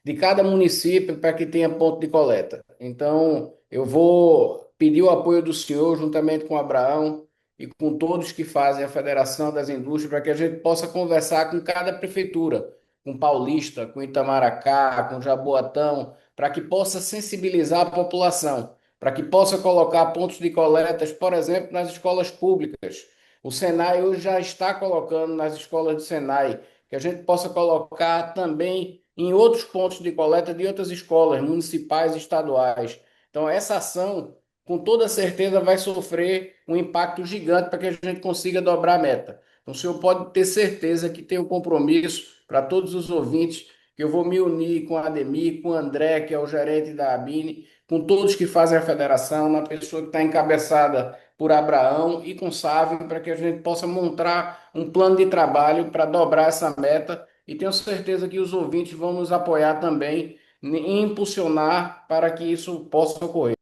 de cada município para que tenha ponto de coleta. Então, eu vou pedir o apoio do senhor, juntamente com o Abraão e com todos que fazem a Federação das Indústrias, para que a gente possa conversar com cada prefeitura, com Paulista, com Itamaracá, com Jaboatão, para que possa sensibilizar a população, para que possa colocar pontos de coletas, por exemplo, nas escolas públicas. O Senai hoje já está colocando nas escolas do Senai, que a gente possa colocar também em outros pontos de coleta de outras escolas municipais e estaduais. Então, essa ação, com toda certeza, vai sofrer um impacto gigante para que a gente consiga dobrar a meta. Então, o senhor pode ter certeza que tem um compromisso para todos os ouvintes, que eu vou me unir com a Ademir, com o André, que é o gerente da Abine, com todos que fazem a federação, na pessoa que está encabeçada por Abraão e com Sávio, para que a gente possa montar um plano de trabalho para dobrar essa meta e tenho certeza que os ouvintes vão nos apoiar também em impulsionar para que isso possa ocorrer.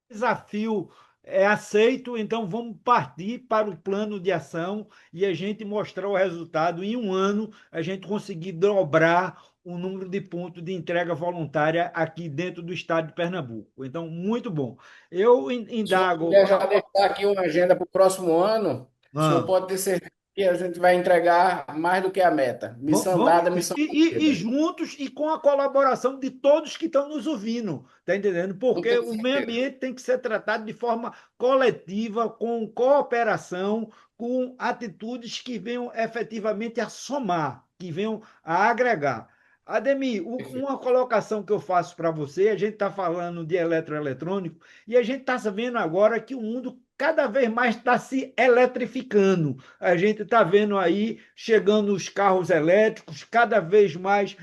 Desafio é aceito, então vamos partir para o plano de ação e a gente mostrar o resultado. Em um ano, a gente conseguir dobrar o número de pontos de entrega voluntária aqui dentro do estado de Pernambuco. Então, muito bom. Eu Se o senhor indago. puder já deixar aqui uma agenda para o próximo ano, o senhor Ah, pode ter certeza que a gente vai entregar mais do que a meta. Missão Vamos, dada, missão e cumprida. juntos e com a colaboração de todos que estão nos ouvindo, tá entendendo? Com Porque toda o meio certeza. ambiente tem que ser tratado de forma coletiva, com cooperação, com atitudes que venham efetivamente a somar, que venham a agregar. Ademir, uma colocação que eu faço para você, a gente está falando de eletroeletrônico e a gente está sabendo agora que o mundo cada vez mais está se eletrificando. A gente está vendo aí chegando os carros elétricos, cada vez mais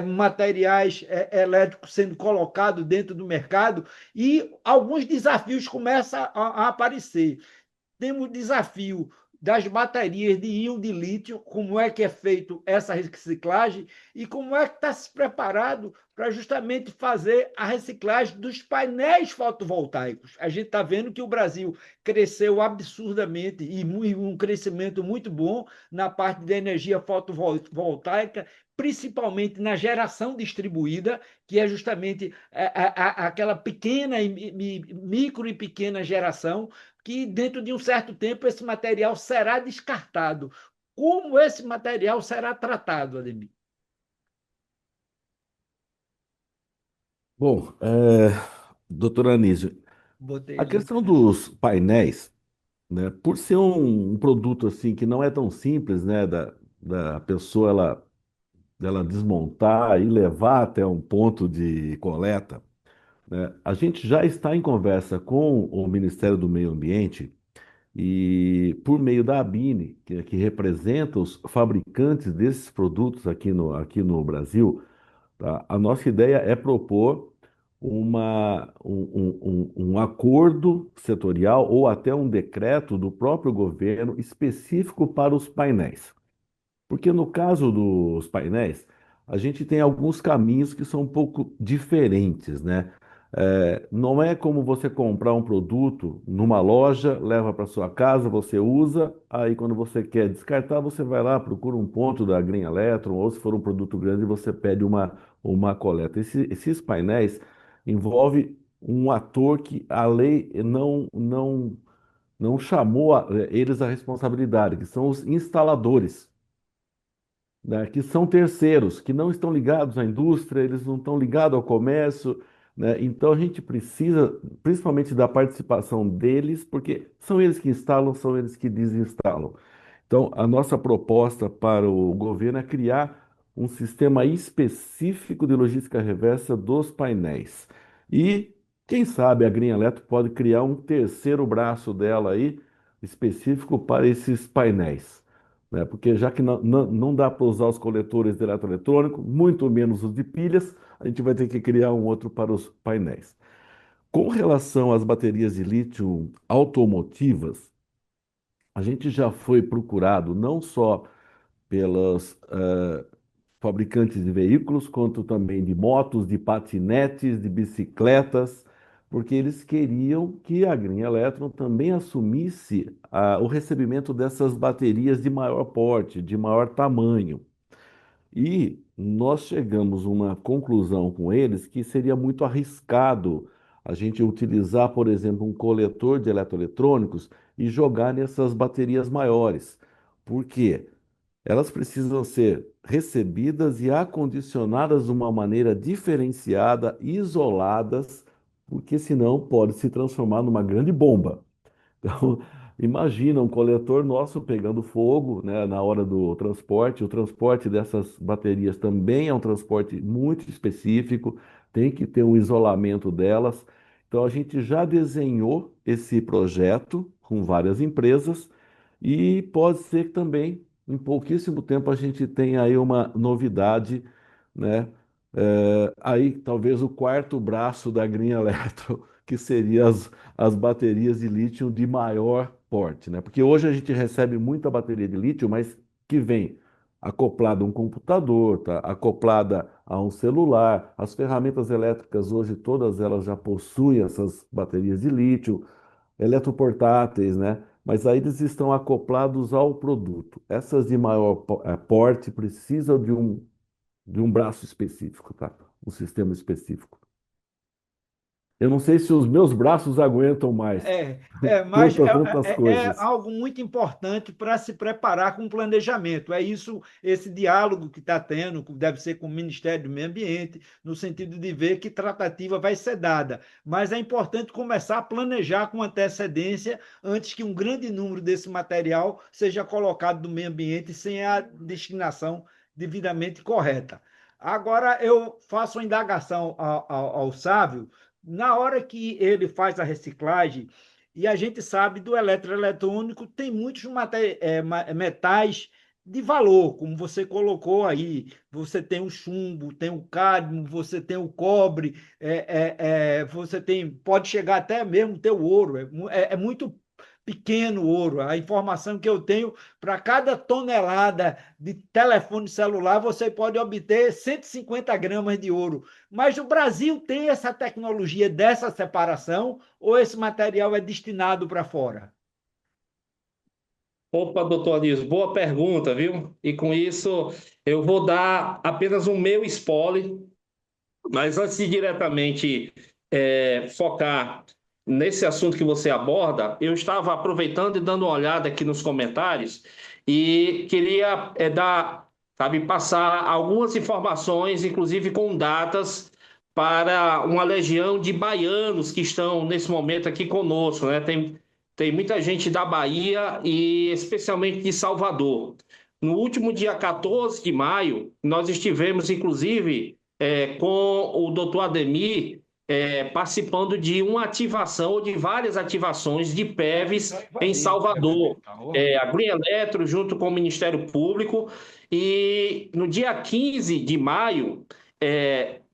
materiais elétricos sendo colocados dentro do mercado e alguns desafios começam a aparecer. Temos o desafio das baterias de íon de lítio, como é que é feito essa reciclagem e como é que está se preparado para justamente fazer a reciclagem dos painéis fotovoltaicos. A gente está vendo que o Brasil cresceu absurdamente e um crescimento muito bom na parte da energia fotovoltaica, principalmente na geração distribuída, que é justamente aquela pequena, micro e pequena geração que dentro de um certo tempo esse material será descartado. Como esse material será tratado, Ademir? Bom, doutor Anísio, Botei a ele questão no... dos painéis, né, por ser um produto assim que não é tão simples, né, da pessoa dela desmontar e levar até um ponto de coleta, né, a gente já está em conversa com o Ministério do Meio Ambiente e por meio da ABINE, que representa os fabricantes desses produtos aqui no Brasil, tá? A nossa ideia é propor um acordo setorial ou até um decreto do próprio governo específico para os painéis. Porque no caso dos painéis, a gente tem alguns caminhos que são um pouco diferentes, né? Não é como você comprar um produto numa loja, leva para sua casa, você usa, aí quando você quer descartar, você vai lá, procura um ponto da Green Electron, ou se for um produto grande, você pede uma coleta. Esses painéis, envolve um ator que a lei não chamou eles à responsabilidade, que são os instaladores, né, que são terceiros, que não estão ligados à indústria, eles não estão ligados ao comércio, né? Então a gente precisa, principalmente da participação deles, porque são eles que instalam, são eles que desinstalam. Então, a nossa proposta para o governo é criar um sistema específico de logística reversa dos painéis. E, quem sabe, a Green Electro pode criar um terceiro braço dela aí, específico para esses painéis, né? Porque já que não dá para usar os coletores de eletroeletrônico, muito menos os de pilhas, a gente vai ter que criar um outro para os painéis. Com relação às baterias de lítio automotivas, a gente já foi procurado não só pelos fabricantes de veículos, quanto também de motos, de patinetes, de bicicletas, porque eles queriam que a Green Electron também assumisse o recebimento dessas baterias de maior porte, de maior tamanho. E nós chegamos a uma conclusão com eles que seria muito arriscado a gente utilizar, por exemplo, um coletor de eletroeletrônicos e jogar nessas baterias maiores. Por quê? Elas precisam ser recebidas e acondicionadas de uma maneira diferenciada, isoladas, porque senão pode se transformar numa grande bomba. Então, imagina um coletor nosso pegando fogo, né, na hora do transporte. O transporte dessas baterias também é um transporte muito específico, tem que ter um isolamento delas. Então, a gente já desenhou esse projeto com várias empresas e pode ser que também, em pouquíssimo tempo, a gente tenha aí uma novidade, né? Aí, talvez o quarto braço da Green Electro, que seria as baterias de lítio de maior porte, né? Porque hoje a gente recebe muita bateria de lítio, mas que vem acoplada a um computador, tá? Acoplada a um celular. As ferramentas elétricas hoje todas elas já possuem essas baterias de lítio, eletroportáteis, né? Mas aí eles estão acoplados ao produto. Essas de maior porte precisam de um braço específico, tá? Um sistema específico. Eu não sei se os meus braços aguentam mais Mas tantas é coisas. algo muito importante para se preparar com o planejamento. É isso, esse diálogo que está tendo, que deve ser com o Ministério do Meio Ambiente, no sentido de ver que tratativa vai ser dada. Mas é importante começar a planejar com antecedência antes que um grande número desse material seja colocado no meio ambiente sem a destinação devidamente correta. Agora, eu faço uma indagação ao Sávio na hora que ele faz a reciclagem, e a gente sabe do eletroeletrônico, tem muitos metais de valor, como você colocou aí. Você tem o chumbo, tem o cádmio, você tem o cobre, você tem, pode chegar até mesmo ter o ouro. É muito pequeno o ouro. A informação que eu tenho, para cada tonelada de telefone celular, você pode obter 150 gramas de ouro. Mas o Brasil tem essa tecnologia dessa separação ou esse material é destinado para fora? Opa, doutor Anísio, boa pergunta, viu? E com isso eu vou dar apenas um meu spoiler, mas antes de diretamente focar nesse assunto que você aborda, eu estava aproveitando e dando uma olhada aqui nos comentários e queria sabe, passar algumas informações, inclusive com datas, para uma legião de baianos que estão nesse momento aqui conosco, né? Tem muita gente da Bahia e especialmente de Salvador. No último dia 14 de maio, nós estivemos, inclusive, com o doutor Ademir participando de uma ativação ou de várias ativações de PEVs em Salvador. A Green Electro, junto com o Ministério Público. E no dia 15 de maio,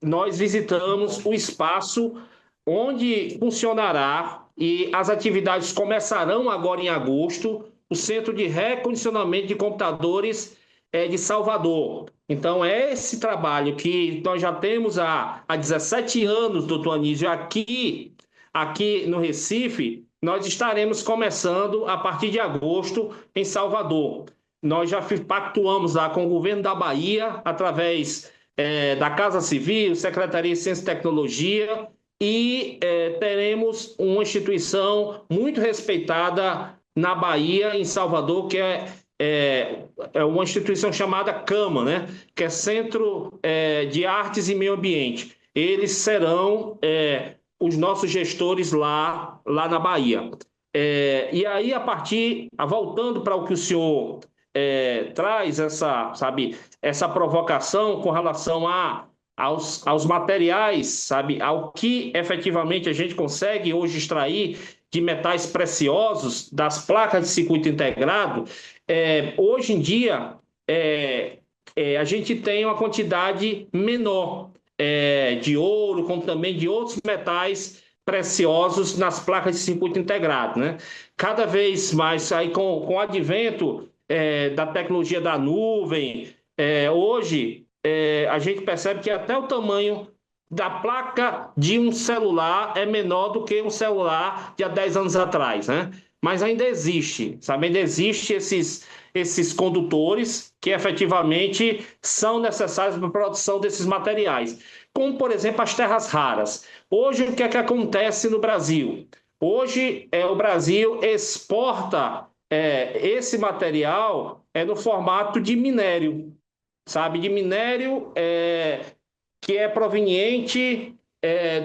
nós visitamos o espaço onde funcionará e as atividades começarão agora em agosto, o Centro de Recondicionamento de Computadores de Salvador. Então, é esse trabalho que nós já temos há 17 anos, doutor Anísio, aqui no Recife, nós estaremos começando a partir de agosto em Salvador. Nós já pactuamos lá com o governo da Bahia, através da Casa Civil, Secretaria de Ciência e Tecnologia, e teremos uma instituição muito respeitada na Bahia, em Salvador, que é uma instituição chamada CAMA, né? Que é Centro de Artes e Meio Ambiente. Eles serão os nossos gestores lá na Bahia. E aí, voltando para o que o senhor traz, essa provocação com relação aos materiais, sabe, ao que efetivamente a gente consegue hoje extrair de metais preciosos das placas de circuito integrado, hoje em dia a gente tem uma quantidade menor de ouro, como também de outros metais preciosos nas placas de circuito integrado, né? Cada vez mais, aí com o advento da tecnologia da nuvem, hoje a gente percebe que até o tamanho da placa de um celular é menor do que um celular de há 10 anos atrás, né? Mas ainda existe, sabe? Ainda existe esses condutores que efetivamente são necessários para a produção desses materiais, como, por exemplo, as terras raras. Hoje, o que é que acontece no Brasil? Hoje, o Brasil exporta esse material no formato de minério, sabe? De minério que é proveniente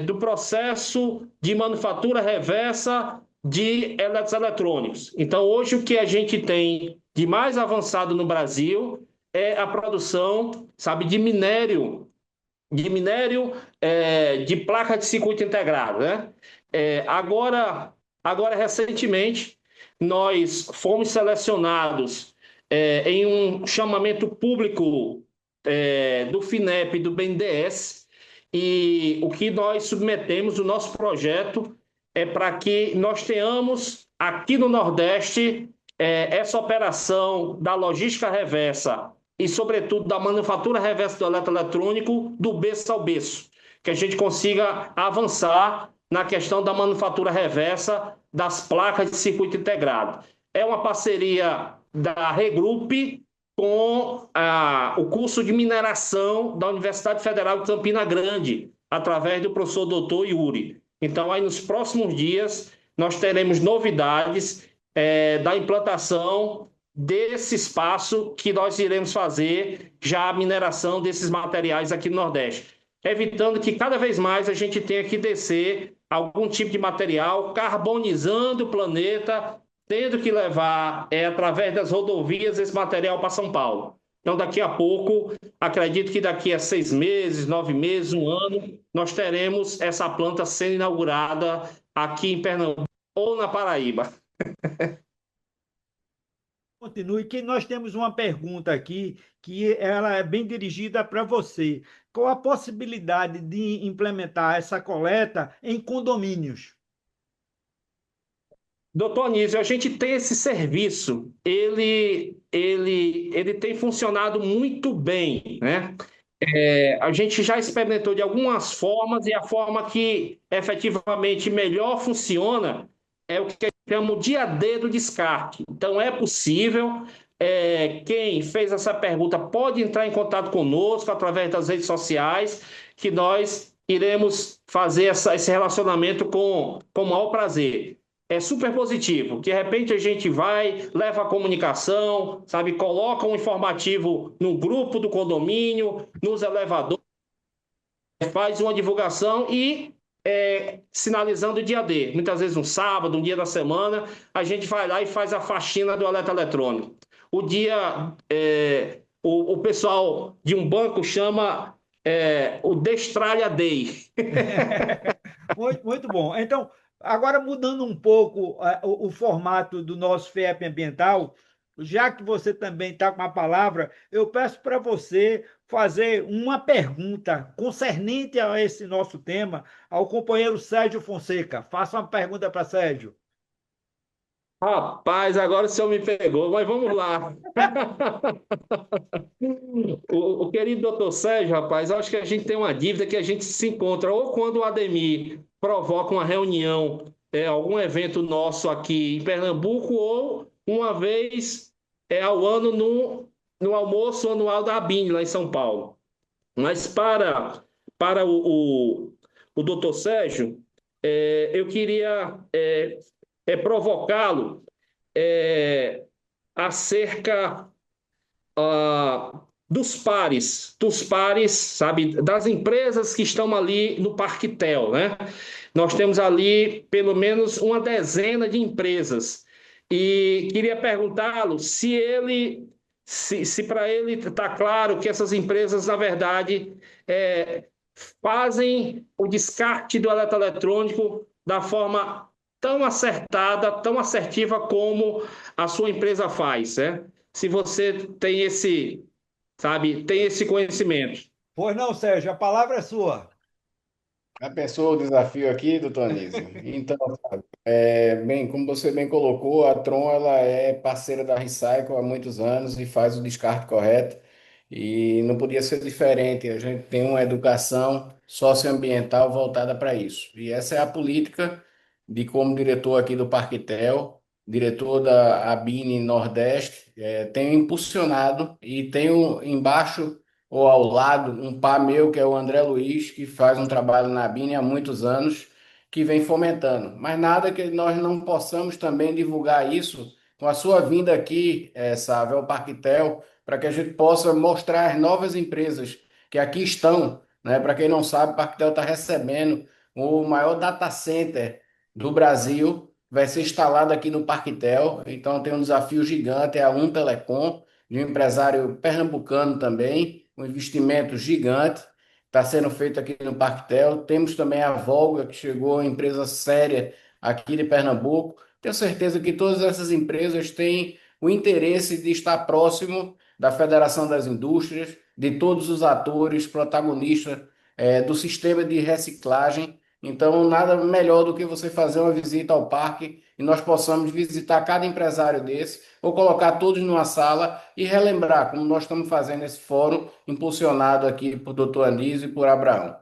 do processo de manufatura reversa de eletroeletrônicos. Então, hoje, o que a gente tem de mais avançado no Brasil é a produção, sabe, de minério de placa de circuito integrado, né? Agora, recentemente, nós fomos selecionados em um chamamento público do FINEP e do BNDES, e o que nós submetemos, o nosso projeto, para que nós tenhamos aqui no Nordeste essa operação da logística reversa e, sobretudo, da manufatura reversa do eletroeletrônico do berço ao berço, que a gente consiga avançar na questão da manufatura reversa das placas de circuito integrado. É uma parceria da Regrupe com o curso de mineração da Universidade Federal de Campina Grande, através do professor doutor Yuri. Então, aí nos próximos dias, nós teremos novidades da implantação desse espaço que nós iremos fazer já a mineração desses materiais aqui no Nordeste, evitando que cada vez mais a gente tenha que descer algum tipo de material, carbonizando o planeta, tendo que levar através das rodovias esse material para São Paulo. Então, daqui a pouco, acredito que daqui a 6 meses, 9 meses, 1 ano, nós teremos essa planta sendo inaugurada aqui em Pernambuco ou na Paraíba. Continue, que nós temos uma pergunta aqui que ela é bem dirigida para você. Qual a possibilidade de implementar essa coleta em condomínios? Doutor Anísio, a gente tem esse serviço, ele tem funcionado muito bem, né? A gente já experimentou de algumas formas, e a forma que efetivamente melhor funciona é o que chamamos de dia D do descarte. Então, é possível, quem fez essa pergunta pode entrar em contato conosco através das redes sociais, que nós iremos fazer esse relacionamento com o maior prazer. É super positivo. De repente a gente vai, leva a comunicação, sabe, coloca um informativo no grupo do condomínio, nos elevadores, faz uma divulgação e sinalizando o dia D. Muitas vezes um sábado, um dia da semana, a gente vai lá e faz a faxina do eletroeletrônico. O pessoal de um banco chama o Destralha Day. Muito bom. Então, agora mudando um pouco o formato do nosso FIEP Ambiental, já que você também está com a palavra, eu peço para você fazer uma pergunta concernente a esse nosso tema ao companheiro Sérgio Fonseca. Faça uma pergunta para Sérgio. Rapaz, agora o senhor me pegou, mas vamos lá. O querido doutor Sérgio, rapaz, eu acho que a gente tem uma dívida que a gente se encontra ou quando o Ademir provoca uma reunião, algum evento nosso aqui em Pernambuco, ou uma vez ao ano no almoço anual da ABIN, lá em São Paulo. Mas para o doutor Sérgio, eu queria provocá-lo é, acerca dos pares, sabe, das empresas que estão ali no Parquetel, né? Nós temos ali pelo menos uma dezena de empresas. E queria perguntá-lo se para ele está claro que essas empresas, na verdade, fazem o descarte do eletroeletrônico da forma tão acertada, tão assertiva como a sua empresa faz, né? Se você tem tem esse conhecimento. Pois não, Sérgio, a palavra é sua. Já pensou o desafio aqui, doutor Anísio? Então, bem, como você bem colocou, a Tron ela é parceira da Recycle há muitos anos e faz o descarte correto. E não podia ser diferente. A gente tem uma educação socioambiental voltada para isso. E essa é a política de como diretor aqui do Parquetel, diretor da Abine Nordeste, tenho impulsionado e tenho embaixo ou ao lado um par meu, que é o André Luiz, que faz um trabalho na Abine há muitos anos, que vem fomentando. Mas nada que nós não possamos também divulgar isso com a sua vinda aqui, Sávio, ao Parquetel, para que a gente possa mostrar as novas empresas que aqui estão, né? Para quem não sabe, o Parquetel está recebendo o maior data center do Brasil, vai ser instalado aqui no Parquetel, então tem um desafio gigante, é a Telecom, de um empresário pernambucano também, um investimento gigante, está sendo feito aqui no Parquetel. Temos também a Volga, que chegou, empresa séria aqui de Pernambuco. Tenho certeza que todas essas empresas têm o interesse de estar próximo da Federação das Indústrias, de todos os atores protagonistas do sistema de reciclagem. Então, nada melhor do que você fazer uma visita ao parque e nós possamos visitar cada empresário desse, ou colocar todos numa sala e relembrar, como nós estamos fazendo esse fórum, impulsionado aqui por doutor Anísio e por Abraão.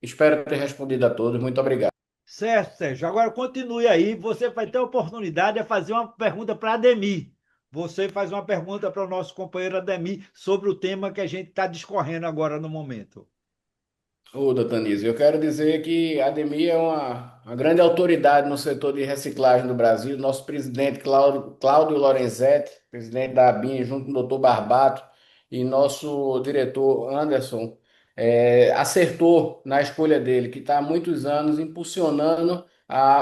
Espero ter respondido a todos. Muito obrigado. Certo, Sérgio. Agora continue aí. Você vai ter a oportunidade de fazer uma pergunta para Ademir. Você faz uma pergunta para o nosso companheiro Ademir sobre o tema que a gente está discorrendo agora no momento. Ô, doutor Anísio, eu quero dizer que a Ademir é uma grande autoridade no setor de reciclagem do Brasil. Nosso presidente Cláudio Lorenzetti, presidente da ABIN, junto com o doutor Barbato, e nosso diretor Anderson, acertou na escolha dele, que está há muitos anos impulsionando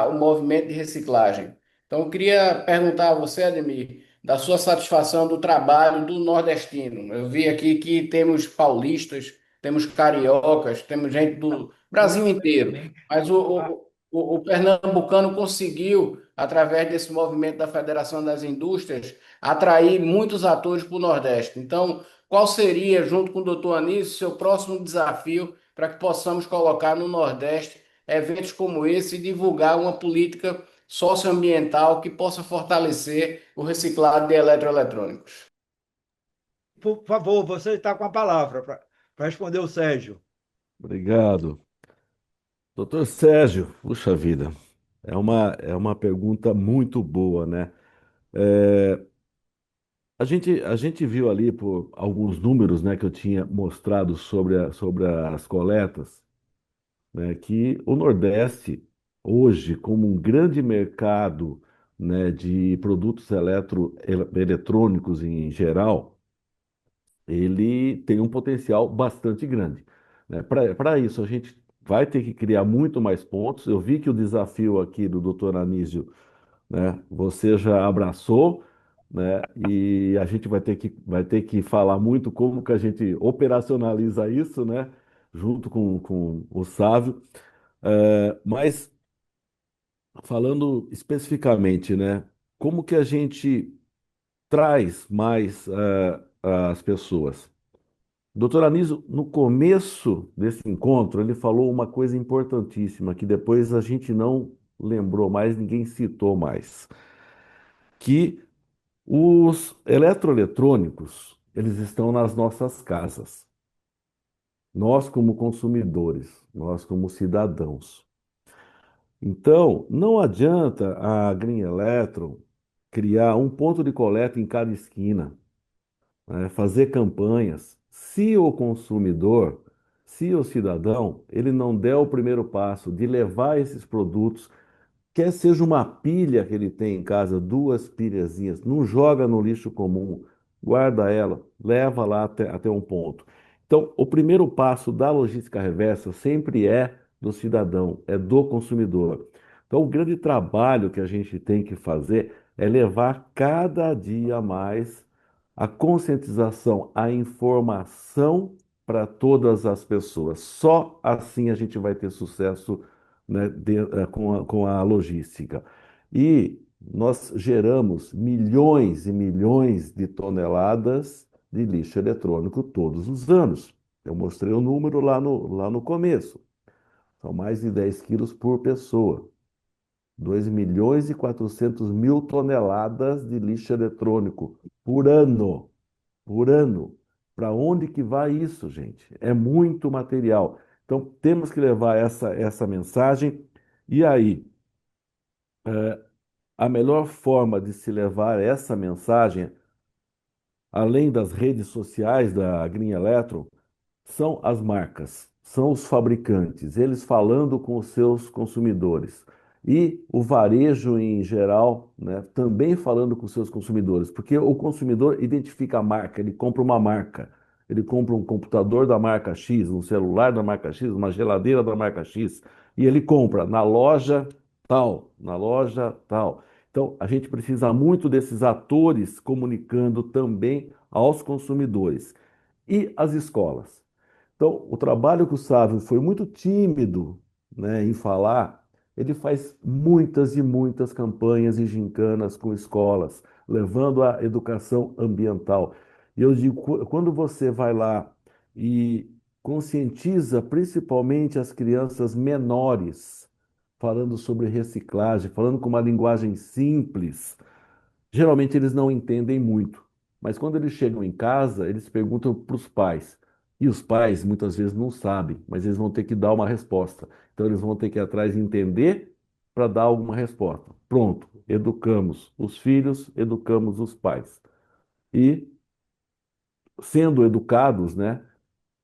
o movimento de reciclagem. Então, eu queria perguntar a você, Ademir, da sua satisfação do trabalho do nordestino. Eu vi aqui que temos paulistas, temos cariocas, temos gente do Brasil inteiro, mas o pernambucano conseguiu, através desse movimento da Federação das Indústrias, atrair muitos atores para o Nordeste. Então, qual seria, junto com o doutor Anísio, seu próximo desafio para que possamos colocar no Nordeste eventos como esse e divulgar uma política socioambiental que possa fortalecer o reciclado de eletroeletrônicos? Por favor, você está com a palavra para responder o Sérgio. Obrigado. Doutor Sérgio, puxa vida, é uma pergunta muito boa, né? É, a gente viu ali por alguns números, né, que eu tinha mostrado sobre as coletas, né, que o Nordeste, hoje, como um grande mercado, né, de produtos eletrônicos em geral, ele tem um potencial bastante grande, né? Para isso, a gente vai ter que criar muito mais pontos. Eu vi que o desafio aqui do Dr. Anísio, né, você já abraçou, né, e a gente vai ter que falar muito como que a gente operacionaliza isso, né, junto com o Sávio. Mas falando especificamente, né, como que a gente traz mais as pessoas? Doutor Anísio, no começo desse encontro, ele falou uma coisa importantíssima que depois a gente não lembrou mais, ninguém citou mais, que os eletroeletrônicos, eles estão nas nossas casas. Nós como consumidores, nós como cidadãos. Então, não adianta a Green Electron criar um ponto de coleta em cada esquina, né, fazer campanhas, se o consumidor Se o cidadão ele não der o primeiro passo de levar esses produtos, quer seja uma pilha que ele tem em casa, duas pilhazinhas, não joga no lixo comum, guarda ela, leva lá até um ponto. Então, o primeiro passo da logística reversa sempre é do cidadão, é do consumidor. Então, o grande trabalho que a gente tem que fazer é levar cada dia mais a conscientização, a informação para todas as pessoas. Só assim a gente vai ter sucesso, né, com a logística. E nós geramos milhões e milhões de toneladas de lixo eletrônico todos os anos. Eu mostrei o número lá no começo. São mais de 10 quilos por pessoa. 2.400.000 toneladas de lixo eletrônico por ano. Por ano. Para onde que vai isso, gente? É muito material. Então, temos que levar essa mensagem. E aí, a melhor forma de se levar essa mensagem, além das redes sociais da Green Electron, são as marcas, são os fabricantes, eles falando com os seus consumidores. E o varejo em geral, né, também falando com os seus consumidores, porque o consumidor identifica a marca, ele compra uma marca, ele compra um computador da marca X, um celular da marca X, uma geladeira da marca X, e ele compra na loja tal, na loja tal. Então, a gente precisa muito desses atores comunicando também aos consumidores. E as escolas? Então, o trabalho que o Sávio foi muito tímido, né, em falar, ele faz muitas e muitas campanhas e gincanas com escolas, levando a educação ambiental. E eu digo, quando você vai lá e conscientiza principalmente as crianças menores, falando sobre reciclagem, falando com uma linguagem simples, geralmente eles não entendem muito, mas quando eles chegam em casa, eles perguntam para os pais. E os pais muitas vezes não sabem, mas eles vão ter que dar uma resposta. Então eles vão ter que ir atrás e entender para dar alguma resposta. Pronto, educamos os filhos, educamos os pais. E sendo educados, né?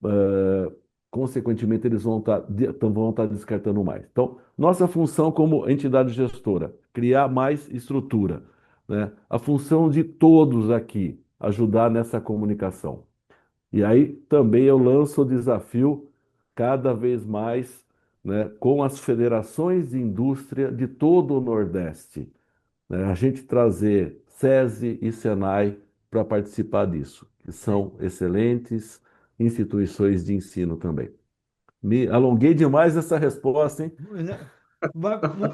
eh, consequentemente, eles vão estar descartando mais. Então, nossa função como entidade gestora, criar mais estrutura, né? A função de todos aqui, ajudar nessa comunicação. E aí também eu lanço o desafio cada vez mais, né, com as federações de indústria de todo o Nordeste, né, a gente trazer SESI e Senai para participar disso, que são excelentes instituições de ensino também. Me alonguei demais essa resposta, hein?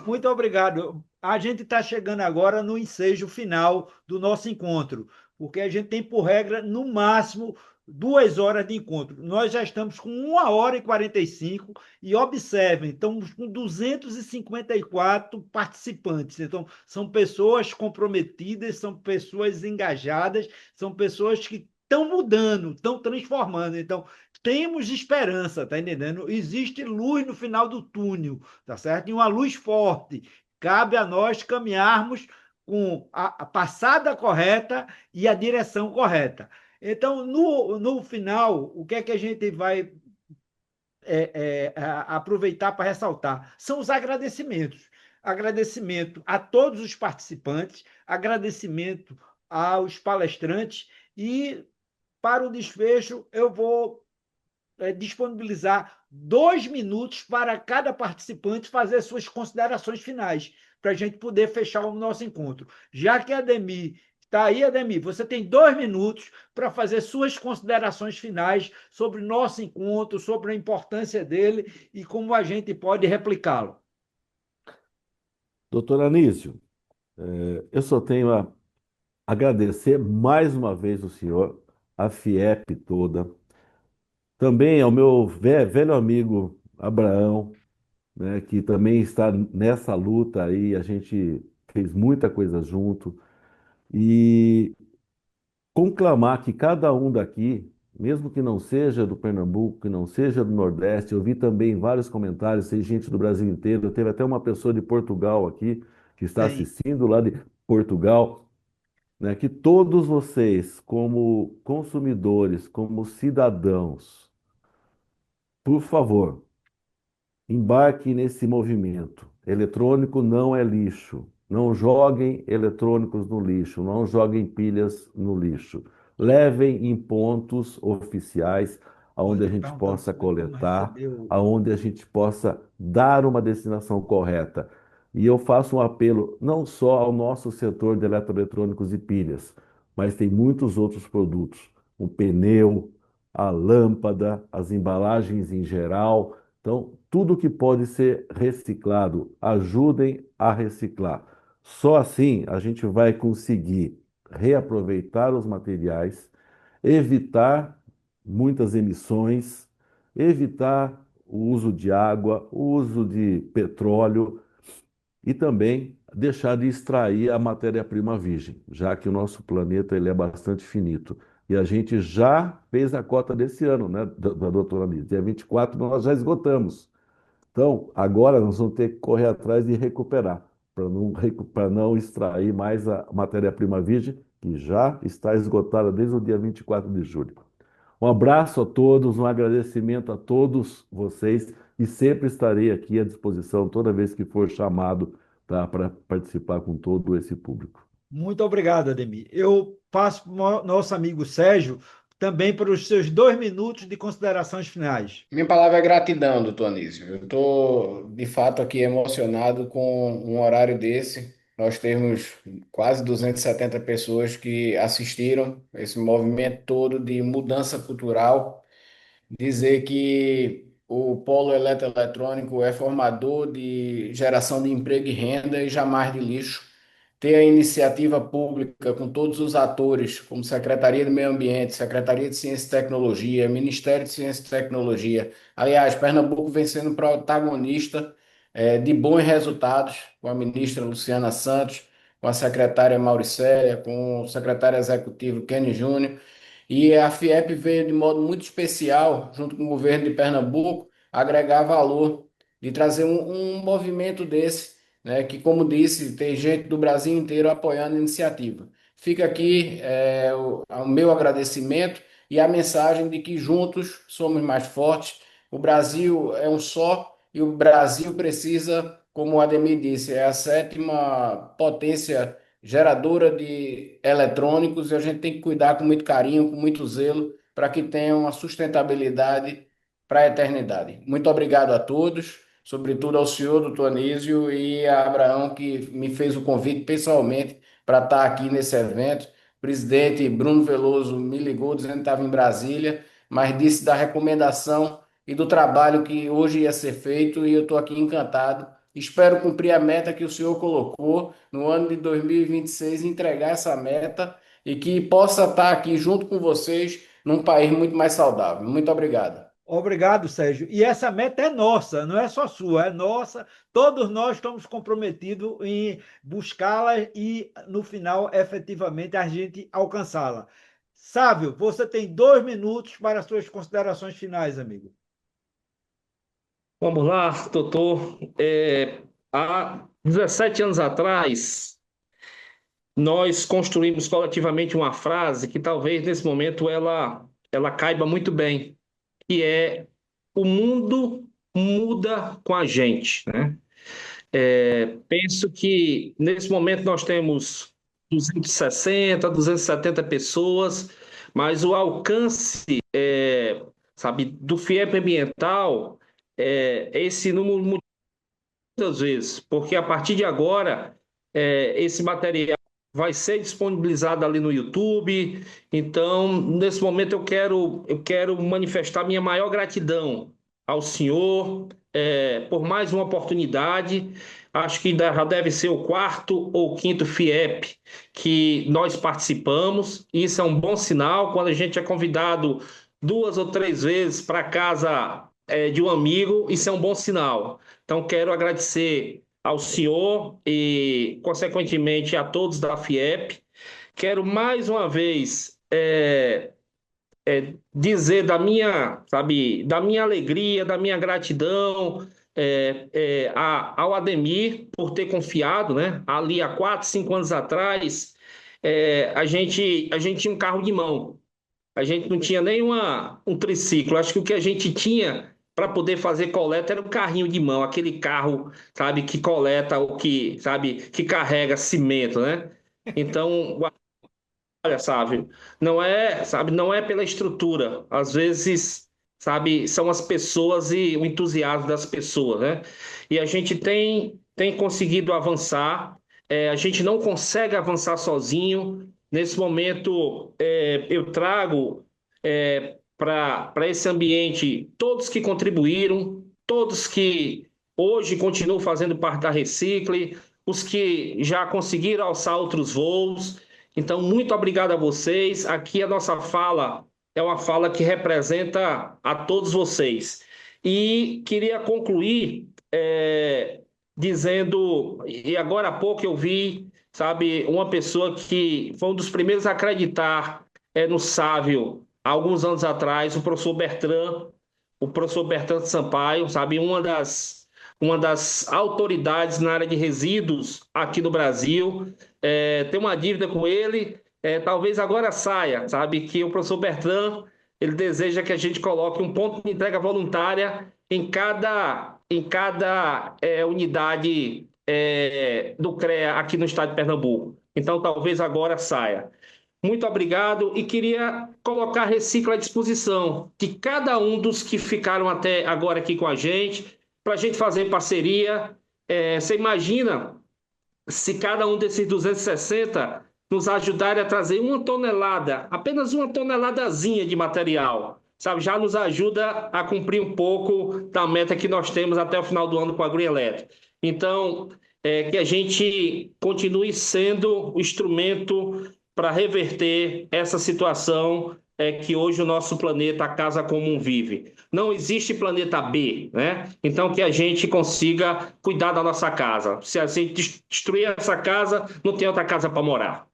Muito obrigado. A gente está chegando agora no ensejo final do nosso encontro, porque a gente tem por regra, no máximo, 2 horas de encontro. Nós já estamos com 1 hora e 45 e observem, estamos com 254 participantes. Então, são pessoas comprometidas, são pessoas engajadas, são pessoas que estão mudando, estão transformando. Então, temos esperança, tá entendendo? Existe luz no final do túnel, tá certo? E uma luz forte. Cabe a nós caminharmos com a passada correta e a direção correta. Então, no final, o que é que a gente vai aproveitar para ressaltar? São os agradecimentos. Agradecimento a todos os participantes, agradecimento aos palestrantes e, para o desfecho, eu vou disponibilizar 2 minutos para cada participante fazer suas considerações finais, para a gente poder fechar o nosso encontro. Já que a Ademir está aí, Ademir, você tem 2 minutos para fazer suas considerações finais sobre o nosso encontro, sobre a importância dele e como a gente pode replicá-lo. Doutor Anísio, eu só tenho a agradecer mais uma vez o senhor, a FIEP toda, também ao meu velho amigo Abraão, né, que também está nessa luta aí, a gente fez muita coisa junto, e conclamar que cada um daqui, mesmo que não seja do Pernambuco, que não seja do Nordeste, eu vi também vários comentários, tem gente do Brasil inteiro, teve até uma pessoa de Portugal aqui, que está Tem. assistindo lá de Portugal, né, que todos vocês, como consumidores, como cidadãos, por favor, embarque nesse movimento. Eletrônico não é lixo. Não joguem eletrônicos no lixo, não joguem pilhas no lixo. Levem em pontos oficiais, onde a Olha, gente perguntando possa também como coletar, recebeu. aonde a gente possa dar uma destinação correta. E eu faço um apelo não só ao nosso setor de eletroeletrônicos e pilhas, mas tem muitos outros produtos. O pneu, a lâmpada, as embalagens em geral. Então, tudo que pode ser reciclado, ajudem a reciclar. Só assim a gente vai conseguir reaproveitar os materiais, evitar muitas emissões, evitar o uso de água, o uso de petróleo e também deixar de extrair a matéria-prima virgem, já que o nosso planeta ele é bastante finito. E a gente já fez a cota desse ano, né, da doutora Anísio. Dia 24 nós já esgotamos. Então, agora nós vamos ter que correr atrás e recuperar, para não extrair mais a matéria-prima virgem, que já está esgotada desde o dia 24 de julho. Um abraço a todos, um agradecimento a todos vocês e sempre estarei aqui à disposição toda vez que for chamado, tá, para participar com todo esse público. Muito obrigado, Ademir. Eu passo para o nosso amigo Sérgio também para os seus 2 minutos de considerações finais. Minha palavra é gratidão, doutor Anísio. Eu estou, de fato, aqui emocionado com um horário desse. Nós temos quase 270 pessoas que assistiram esse movimento todo de mudança cultural. Dizer que o polo eletroeletrônico é formador de geração de emprego e renda e jamais de lixo. Ter a iniciativa pública com todos os atores, como Secretaria do Meio Ambiente, Secretaria de Ciência e Tecnologia, Ministério de Ciência e Tecnologia. Aliás, Pernambuco vem sendo protagonista de bons resultados com a ministra Luciana Santos, com a secretária Mauricéia, com o secretário executivo Kenny Júnior. E a FIEP veio de modo muito especial, junto com o governo de Pernambuco, agregar valor, de trazer um movimento desse, né, que, como disse, tem gente do Brasil inteiro apoiando a iniciativa. Fica aqui o meu agradecimento e a mensagem de que juntos somos mais fortes. O Brasil é um só e o Brasil precisa, como o Ademir disse, é a sétima potência geradora de eletrônicos e a gente tem que cuidar com muito carinho, com muito zelo, para que tenha uma sustentabilidade para a eternidade. Muito obrigado a todos, sobretudo ao senhor, doutor Anísio, e a Abraão, que me fez o convite pessoalmente para estar aqui nesse evento. O presidente Bruno Veloso me ligou dizendo que estava em Brasília, mas disse da recomendação e do trabalho que hoje ia ser feito, e eu estou aqui encantado. Espero cumprir a meta que o senhor colocou no ano de 2026, entregar essa meta e que possa estar aqui junto com vocês num país muito mais saudável. Muito obrigado. Obrigado, Sérgio. E essa meta é nossa, não é só sua, é nossa. Todos nós estamos comprometidos em buscá-la e, no final, efetivamente, a gente alcançá-la. Sávio, você tem 2 minutos para as suas considerações finais, amigo. Vamos lá, doutor. Há 17 anos atrás, nós construímos coletivamente uma frase que talvez nesse momento ela caiba muito bem, que é: o mundo muda com a gente, né? Penso que nesse momento nós temos 260, 270 pessoas, mas o alcance, sabe, do FIEP ambiental, esse número muitas vezes, porque a partir de agora, esse material vai ser disponibilizado ali no YouTube. Então, nesse momento, eu quero manifestar minha maior gratidão ao senhor, por mais uma oportunidade. Acho que já deve ser o quarto ou quinto FIEP que nós participamos. Isso é um bom sinal. Quando a gente é convidado 2 ou 3 vezes para casa, de um amigo, isso é um bom sinal. Então, quero agradecer ao senhor e, consequentemente, a todos da FIEP. Quero mais uma vez dizer da minha, sabe, da minha alegria, da minha gratidão ao Ademir por ter confiado, né? Ali há 4, 5 anos atrás, a gente tinha um carro de mão. A gente não tinha nem um triciclo. Acho que o que a gente tinha para poder fazer coleta era o carrinho de mão, aquele carro, sabe, que coleta o que, sabe, que carrega cimento, né? Então, olha, sabe, não é pela estrutura. Às vezes, sabe, são as pessoas e o entusiasmo das pessoas, né? E a gente tem conseguido avançar. A gente não consegue avançar sozinho. Nesse momento, eu trago para esse ambiente todos que contribuíram, todos que hoje continuam fazendo parte da Recicle, os que já conseguiram alçar outros voos. Então, muito obrigado a vocês. Aqui a nossa fala é uma fala que representa a todos vocês. E queria concluir dizendo, e agora há pouco eu vi, sabe, uma pessoa que foi um dos primeiros a acreditar no Sávio, há alguns anos atrás, o professor Bertrand Sampaio, sabe, uma das autoridades na área de resíduos aqui no Brasil. Tem uma dívida com ele, talvez agora saia, sabe, que o professor Bertrand, ele deseja que a gente coloque um ponto de entrega voluntária em cada unidade do CREA aqui no estado de Pernambuco. Então, talvez agora saia. Muito obrigado e queria colocar a Recicle à disposição de cada um dos que ficaram até agora aqui com a gente, para a gente fazer parceria. Você imagina se cada um desses 260 nos ajudarem a trazer uma tonelada, apenas uma toneladazinha de material, sabe? Já nos ajuda a cumprir um pouco da meta que nós temos até o final do ano com a Green Electric. Então, que a gente continue sendo o instrumento para reverter essa situação que hoje o nosso planeta, a casa comum, vive. Não existe planeta B, né? Então, que a gente consiga cuidar da nossa casa. Se a gente destruir essa casa, não tem outra casa para morar.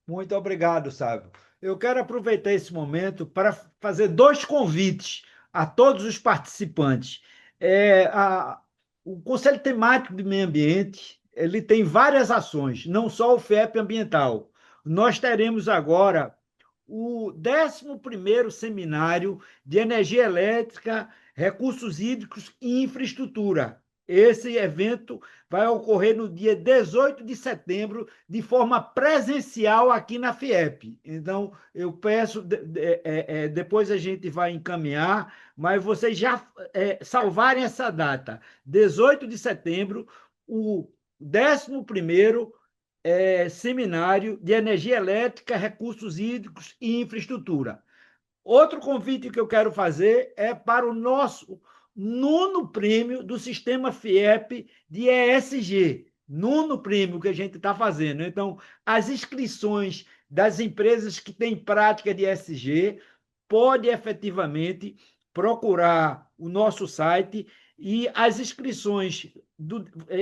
Muito obrigado, Sábio. Eu quero aproveitar esse momento para fazer dois convites a todos os participantes. O Conselho Temático de Meio Ambiente, ele tem várias ações, não só o FIEP Ambiental. Nós teremos agora o 11º Seminário de Energia Elétrica, Recursos Hídricos e Infraestrutura. Esse evento vai ocorrer no dia 18 de setembro, de forma presencial aqui na FIEP. Então, eu peço, depois a gente vai encaminhar, mas vocês já salvarem essa data. 18 de setembro, o 11º Seminário de Energia Elétrica, Recursos Hídricos e Infraestrutura. Outro convite que eu quero fazer é para o nosso 9º prêmio do Sistema FIEP de ESG. 9º prêmio que a gente está fazendo. Então, as inscrições das empresas que têm prática de ESG podem efetivamente procurar o nosso site e as inscrições,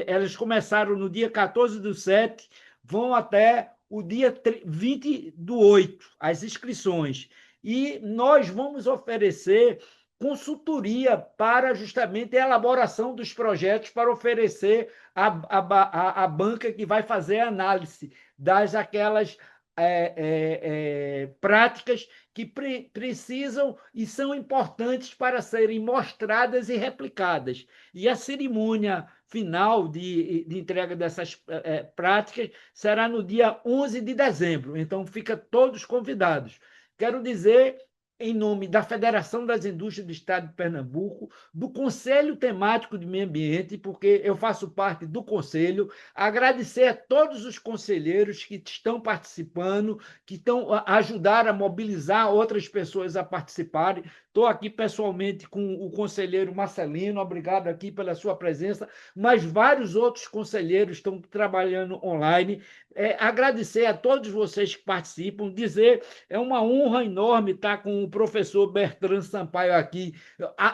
elas começaram no dia 14/7, vão até o dia 20/8, as inscrições. E nós vamos oferecer consultoria para justamente a elaboração dos projetos, para oferecer a banca que vai fazer a análise aquelas práticas que precisam e são importantes para serem mostradas e replicadas. E a cerimônia final de entrega dessas práticas será no dia 11 de dezembro. Então, fica todos convidados. Quero dizer, em nome da Federação das Indústrias do Estado de Pernambuco, do Conselho Temático de Meio Ambiente, porque eu faço parte do Conselho, agradecer a todos os conselheiros que estão participando, que estão a ajudar a mobilizar outras pessoas a participarem. Estou aqui pessoalmente com o conselheiro Marcelino, obrigado aqui pela sua presença, mas vários outros conselheiros estão trabalhando online. Agradecer a todos vocês que participam, dizer, é uma honra enorme estar com o professor Bertrand Sampaio aqui,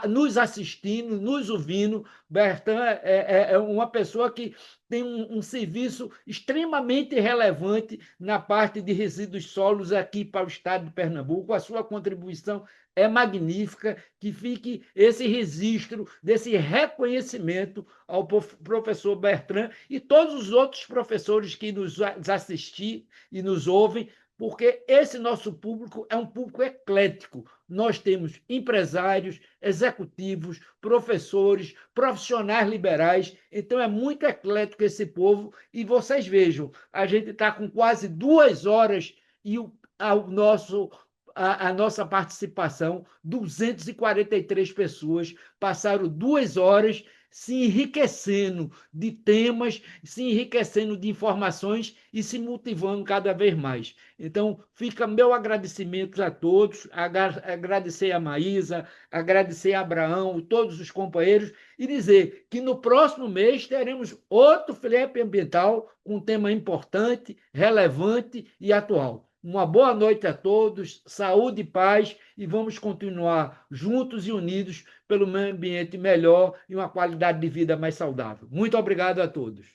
nos assistindo, nos ouvindo. Bertrand é uma pessoa que tem um serviço extremamente relevante na parte de resíduos sólidos aqui para o estado de Pernambuco. A sua contribuição é magnífica, que fique esse registro desse reconhecimento ao professor Bertrand e todos os outros professores que nos assistem e nos ouvem. porque esse nosso público é um público eclético. Nós temos empresários, executivos, professores, profissionais liberais, então é muito eclético esse povo, e vocês vejam, a gente está com quase 2 horas e a nossa participação, 243 pessoas passaram 2 horas se enriquecendo de temas, se enriquecendo de informações e se motivando cada vez mais. Então, fica meu agradecimento a todos, agradecer a Maísa, agradecer a Abraão, todos os companheiros, e dizer que no próximo mês teremos outro FLEP ambiental com um tema importante, relevante e atual. Uma boa noite a todos, saúde e paz, e vamos continuar juntos e unidos pelo meio ambiente melhor e uma qualidade de vida mais saudável. Muito obrigado a todos.